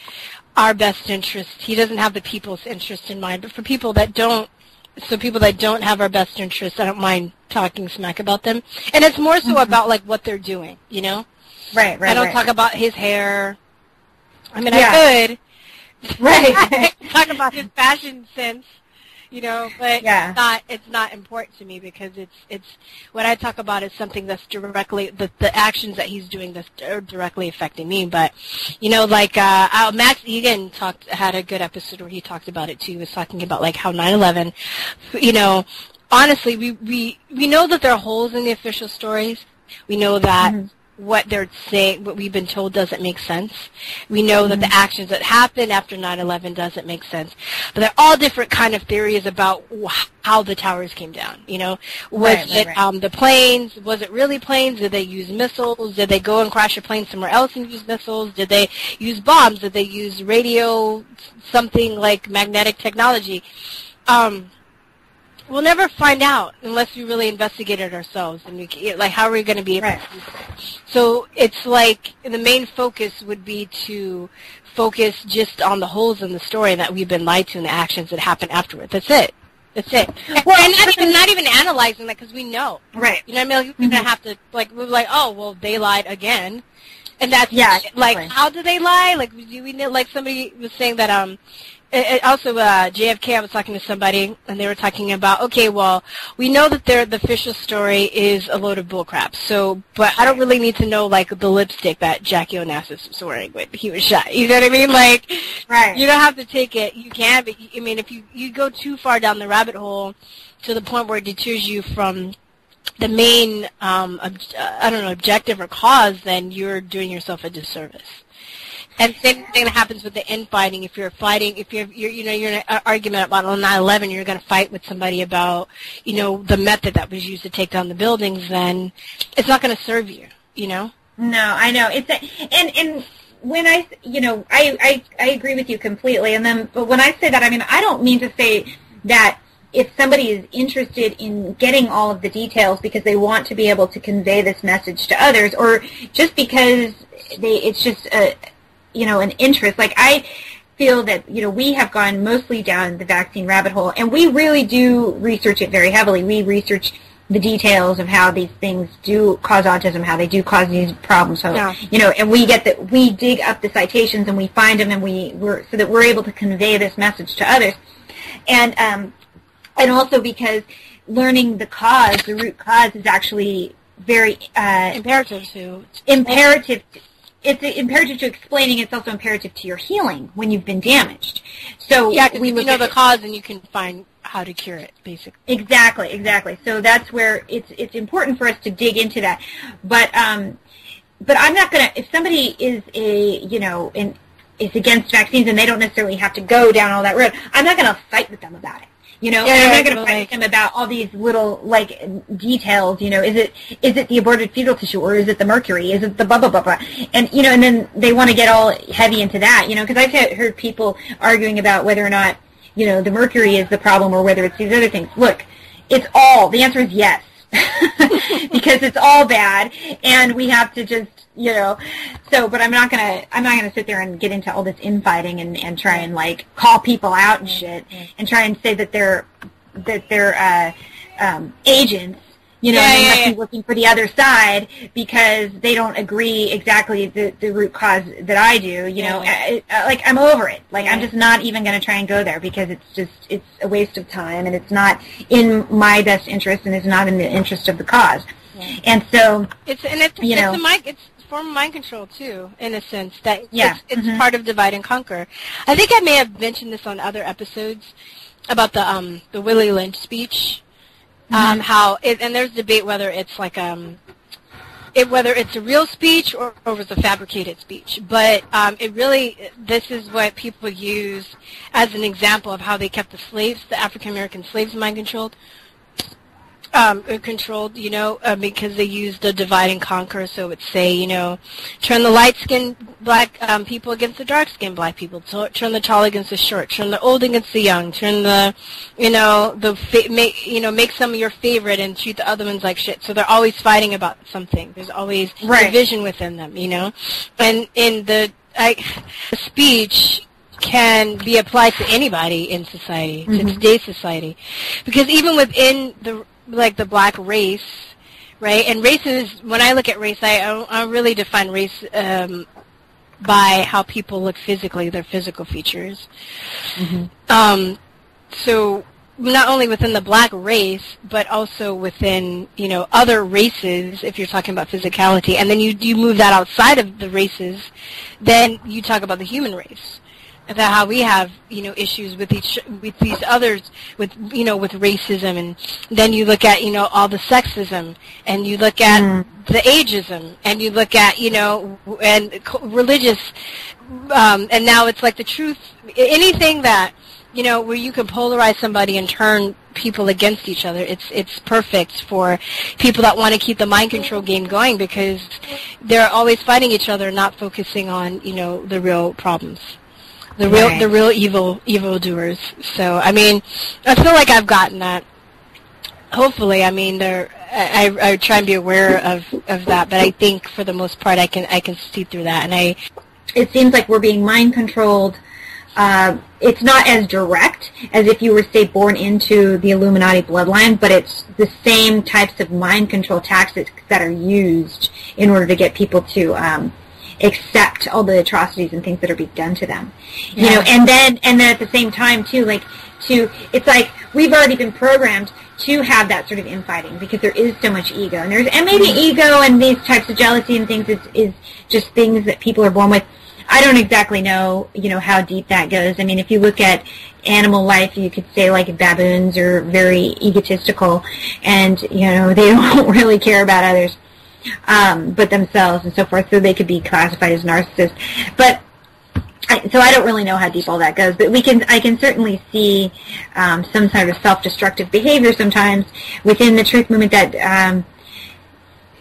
our best interest. He doesn't have the people's interest in mind. But for people that don't, have our best interest, I don't mind talking smack about them. And it's more so about, like, what they're doing, you know? Right. I don't talk about his hair. I mean, I could. Right. Talk about his fashion sense, you know, but it's not important to me because it's what I talk about is something that's directly, the actions that he's doing that's directly affecting me. But, you know, like, Max Egan had a good episode where he talked about it too. He was talking about, like, how 9/11, you know, honestly, we know that there are holes in the official stories. We know that what they're saying, what we've been told doesn't make sense. We know that the actions that happened after 9/11 doesn't make sense. But there are all different kind of theories about how the towers came down, you know. Was it the planes? Was it really planes? Did they use missiles? Did they go and crash a plane somewhere else and use missiles? Did they use bombs? Did they use radio, something like magnetic technology? We'll never find out unless we really investigate it ourselves. And like, how are we going to be able to do that? So it's like the main focus would be to focus just on the holes in the story that we've been lied to and the actions that happen afterward. That's it. Well, and not even analyzing that because we know. Right. You know what I mean? Like, we're going to have to, like, we're like, oh, well, they lied again. And that's, like, how do they lie? Like, do we know, like, somebody was saying that, also, JFK, I was talking to somebody, and they were talking about, okay, well, we know that the official story is a load of bullcrap, so, but I don't really need to know, like, the lipstick that Jackie Onassis was wearing when he was shot. You know what I mean? Like, you don't have to take it. You can, but, I mean, if you go too far down the rabbit hole to the point where it deters you from the main, objective or cause, then you're doing yourself a disservice. And same thing that happens with the infighting. If you're fighting, if you're in an argument about 9/11, you're going to fight with somebody about, you know, the method that was used to take down the buildings, then it's not going to serve you, you know? No, I know. And when I agree with you completely. But when I say that, I mean, I don't mean to say that if somebody is interested in getting all of the details because they want to be able to convey this message to others, or just because it's just an interest. Like, I feel that, you know, we have gone mostly down the vaccine rabbit hole, and we really do research it very heavily. We research the details of how these things do cause autism, how they do cause these problems. So, you know, and we dig up the citations and we find them, and so that we're able to convey this message to others. And also because learning the root cause is actually very imperative. It's imperative to explaining. It's also imperative to your healing when you've been damaged. So because you know the cause, and you can find how to cure it, basically. Exactly. So that's where it's important for us to dig into that. But I'm not gonna. If somebody is is against vaccines and they don't necessarily have to go down all that road, I'm not gonna fight with them about it. You know, and I'm not going to fight with him about all these little, like, details, you know, is it the aborted fetal tissue, or is it the mercury, is it the blah, blah, blah, blah, and, you know, and then they want to get all heavy into that, you know, because I've heard people arguing about whether or not, you know, the mercury is the problem or whether it's these other things. Look, the answer is yes, because it's all bad, and we have to just, you know, so, but I'm not gonna sit there and get into all this infighting and try and, like, call people out and shit, and try and say that they're agents, you know, and they must be working for the other side because they don't agree exactly the root cause that I do, you know, like, I'm over it. Like, I'm just not even going to try and go there because it's a waste of time, and it's not in my best interest, and it's not in the interest of the cause. Yeah. And so, it's a form of mind control too, in a sense, that it's part of divide and conquer. I think I may have mentioned this on other episodes about the Willie Lynch speech. How and there's debate whether it's like whether it's a real speech or it's a fabricated speech. But this is what people use as an example of how they kept the African American slaves mind controlled, you know, because they used the divide and conquer. So it would say, you know, turn the light-skinned black people against the dark-skinned black people, turn the tall against the short, turn the old against the young, turn the, you know, make some of your favorite and treat the other ones like shit. So they're always fighting about something. There's always division within them, you know. And in the speech can be applied to anybody in society, to today's society, because even within the black race, right? And race is, when I look at race, I really define race by how people look physically, their physical features. So not only within the black race, but also within, you know, other races, if you're talking about physicality. And then you move that outside of the races, then you talk about the human race. About how we have, you know, issues with these others, with, you know, with racism, and then you look at, you know, all the sexism, and you look at the ageism, and you look at, you know, and religious, and now it's like the truth, anything that, you know, where you can polarize somebody and turn people against each other. It's perfect for people that want to keep the mind control game going, because they're always fighting each other, not focusing on, you know, the real problems. The real evildoers. So, I mean, I feel like I've gotten that. Hopefully, I mean, I try and be aware of that, but I think for the most part, I can see through that, and it seems like we're being mind controlled. It's not as direct as if you were, say, born into the Illuminati bloodline, but it's the same types of mind control tactics that are used in order to get people to accept all the atrocities and things that are being done to them, you know, and then at the same time too, it's like we've already been programmed to have that sort of infighting because there is so much ego, and maybe ego and these types of jealousy and things is just things that people are born with. I don't exactly know, you know, how deep that goes. I mean, if you look at animal life, you could say like baboons are very egotistical, and, you know, they don't really care about others but themselves and so forth, so they could be classified as narcissists. But so I don't really know how deep all that goes, but I can certainly see some sort of self-destructive behavior sometimes within the truth movement that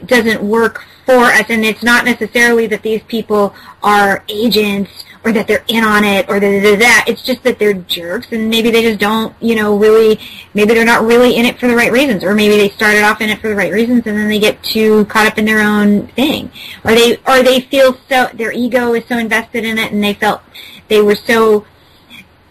doesn't work for us, and it's not necessarily that these people are agents or that they're in on it or that. It's just that they're jerks, and maybe they just don't, you know, really, maybe they're not really in it for the right reasons, or maybe they started off in it for the right reasons and then they get too caught up in their own thing, or they feel so, their ego is so invested in it, and they felt they were so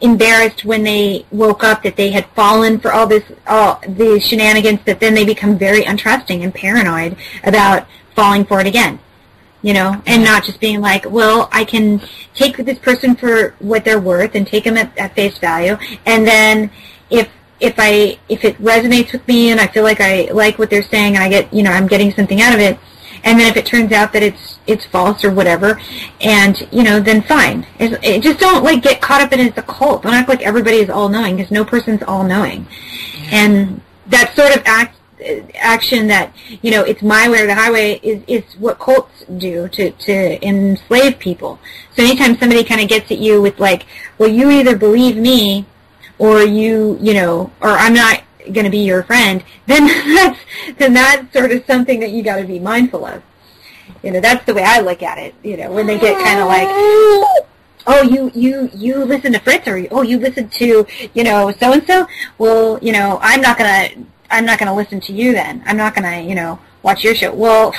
embarrassed when they woke up that they had fallen for all the shenanigans, that then they become very untrusting and paranoid about falling for it again, you know, and not just being like, well, I can take this person for what they're worth and take them at face value, and then if it resonates with me and I feel like I like what they're saying and I get, you know, I'm getting something out of it, and then if it turns out that it's false or whatever, and, you know, then fine. Just don't, like, get caught up in it as a cult. Don't act like everybody is all-knowing, because no person's all-knowing. And that sort of action that, you know, it's my way or the highway is what cults do to enslave people. So anytime somebody kind of gets at you with, like, well, you either believe me or or I'm not going to be your friend, then that's sort of something that you got to be mindful of. That's the way I look at it. When they get kind of like, oh, you listen to Fritz, or oh, you listen to so and so. Well, I'm not gonna listen to you then. I'm not gonna watch your show. Well,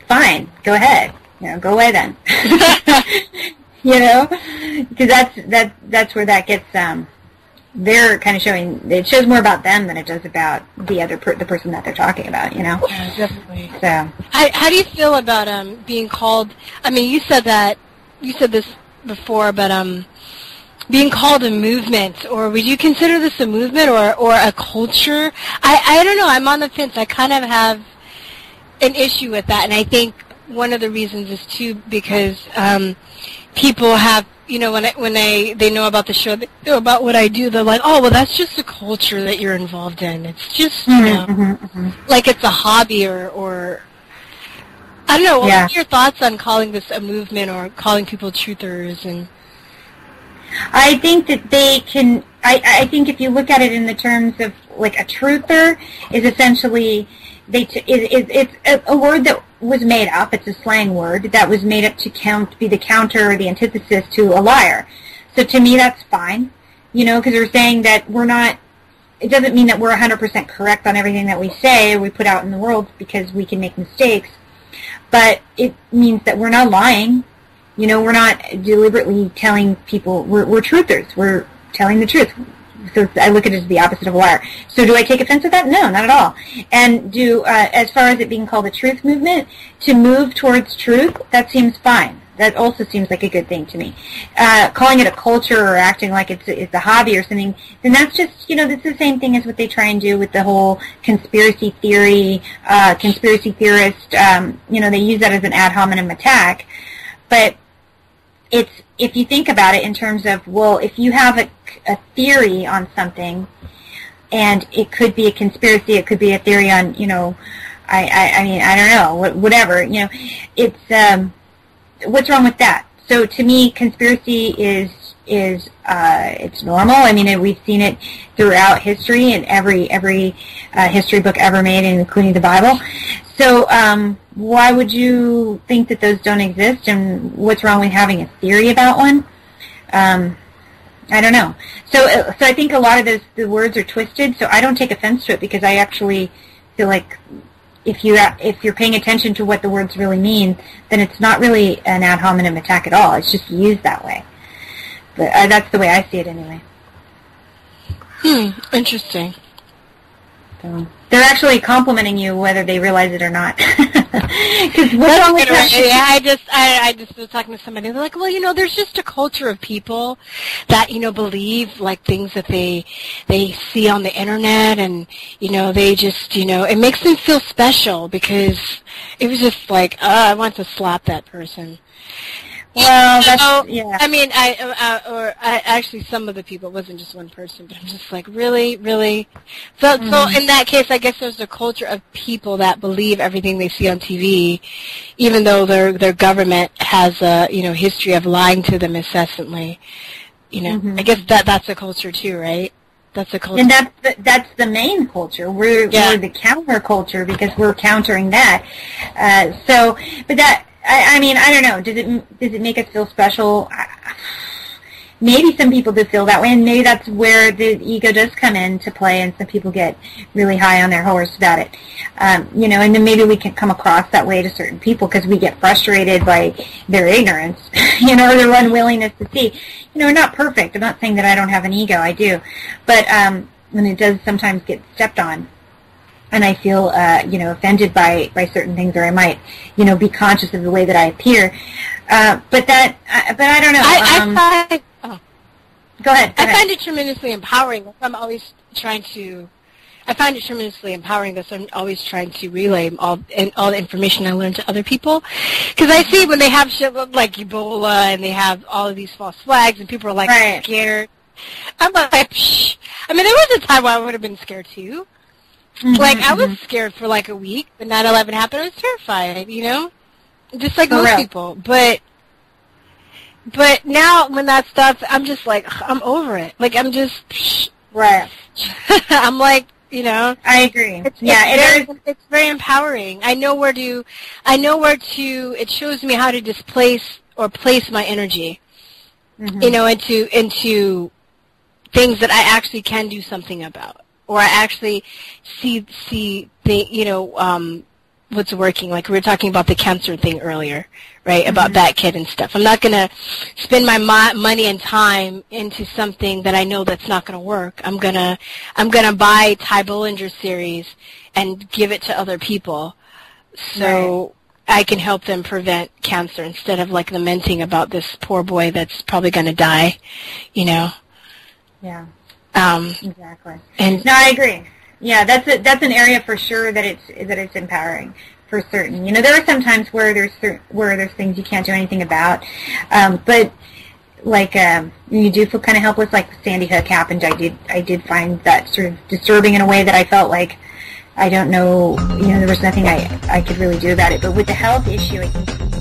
fine, go ahead. Go away then. Because that's where that gets. They're kind of showing. It shows more about them than it does about the person that they're talking about. Yeah, definitely. So, how do you feel about being called? I mean, you said this before, but being called a movement, or would you consider this a movement or a culture? I don't know. I'm on the fence. I kind of have an issue with that, and I think one of the reasons is too because people have, when they know about the show, they know about what I do, they're like, oh, well, that's just a culture that you're involved in. It's just, like it's a hobby or I don't know. What are your thoughts on calling this a movement or calling people truthers? And I think that they can. I think if you look at it in the terms of like a truther is essentially it's a word that was made up. It's a slang word that was made up to be the counter or the antithesis to a liar. So to me, that's fine. Because we're saying that we're not. It doesn't mean that we're 100% correct on everything that we say or we put out in the world, because we can make mistakes. But it means that we're not lying. We're not deliberately telling people. We're truthers. We're telling the truth. So I look at it as the opposite of a liar. So do I take offense with that? No, not at all. And as far as it being called a truth movement, to move towards truth, that seems fine. That also seems like a good thing to me. Calling it a culture or acting like it's a hobby or something, then that's just, that's the same thing as what they try and do with the whole conspiracy theory, conspiracy theorist, they use that as an ad hominem attack. But if you think about it in terms of, well, if you have a theory on something, and it could be a conspiracy, it could be a theory on, I mean, I don't know, whatever, it's, what's wrong with that? So to me, conspiracy is it's normal. I mean, we've seen it throughout history in every history book ever made, including the Bible. So why would you think that those don't exist? And what's wrong with having a theory about one? I don't know. So I think a lot of the words are twisted. So I don't take offense to it, because I actually feel like if you're paying attention to what the words really mean, then it's not really an ad hominem attack at all. It's just used that way. But that's the way I see it anyway. Interesting. So they're actually complimenting you whether they realize it or not. Because what's wrong with that? I just was talking to somebody. They're like, well, there's just a culture of people that believe like things that they see on the internet, and they just it makes them feel special, because it was just like, I want to slap that person. Well, that's, yeah. I mean, actually, some of the people, it wasn't just one person, but I'm just like, really? So in that case, I guess there's a culture of people that believe everything they see on TV, even though their government has a, history of lying to them incessantly. I guess that's a culture too, right? That's a culture. And that's the main culture. We're the counter culture, because we're countering that. But that, I mean, I don't know. Does it make us feel special? Maybe some people do feel that way, and maybe that's where the ego does come into play, and some people get really high on their horse about it. And then maybe we can come across that way to certain people because we get frustrated by their ignorance, or their unwillingness to see. We're not perfect. I'm not saying that I don't have an ego. I do. But when it does sometimes get stepped on, and I feel, offended by certain things, or I might, be conscious of the way that I appear. But I don't know. Go ahead. I find it tremendously empowering. I find it tremendously empowering that I'm always trying to relay all the information I learn to other people. Because I see when they have shit like Ebola, and they have all of these false flags, and people are like scared. I'm like, psh. I mean, there was a time where I would have been scared too. Like, I was scared for like a week. When 9/11 happened, I was terrified, just like most people. But But now when that stuff, I'm just like, I'm over it. Like, I'm just, Right. I'm like, you know. I agree. It's very empowering. I know where to, it shows me how to displace or place my energy, you know, into things that I actually can do something about. Or I actually see the, you know, what's working. Like we were talking about the cancer thing earlier, right? About that kid and stuff. I'm not going to spend my money and time into something that I know that's not going to work. I'm going to buy Ty Bollinger's series and give it to other people so I can help them prevent cancer instead of like lamenting about this poor boy that's probably going to die, you know? Yeah. Exactly. And no, I agree. Yeah, that's an area for sure that it's empowering for certain. You know, there are some times where there's things you can't do anything about, but like you do feel kind of helpless. Like Sandy Hook happened, I did find that sort of disturbing in a way that I felt like I don't know. You know, there was nothing I could really do about it. But with the health issue, I think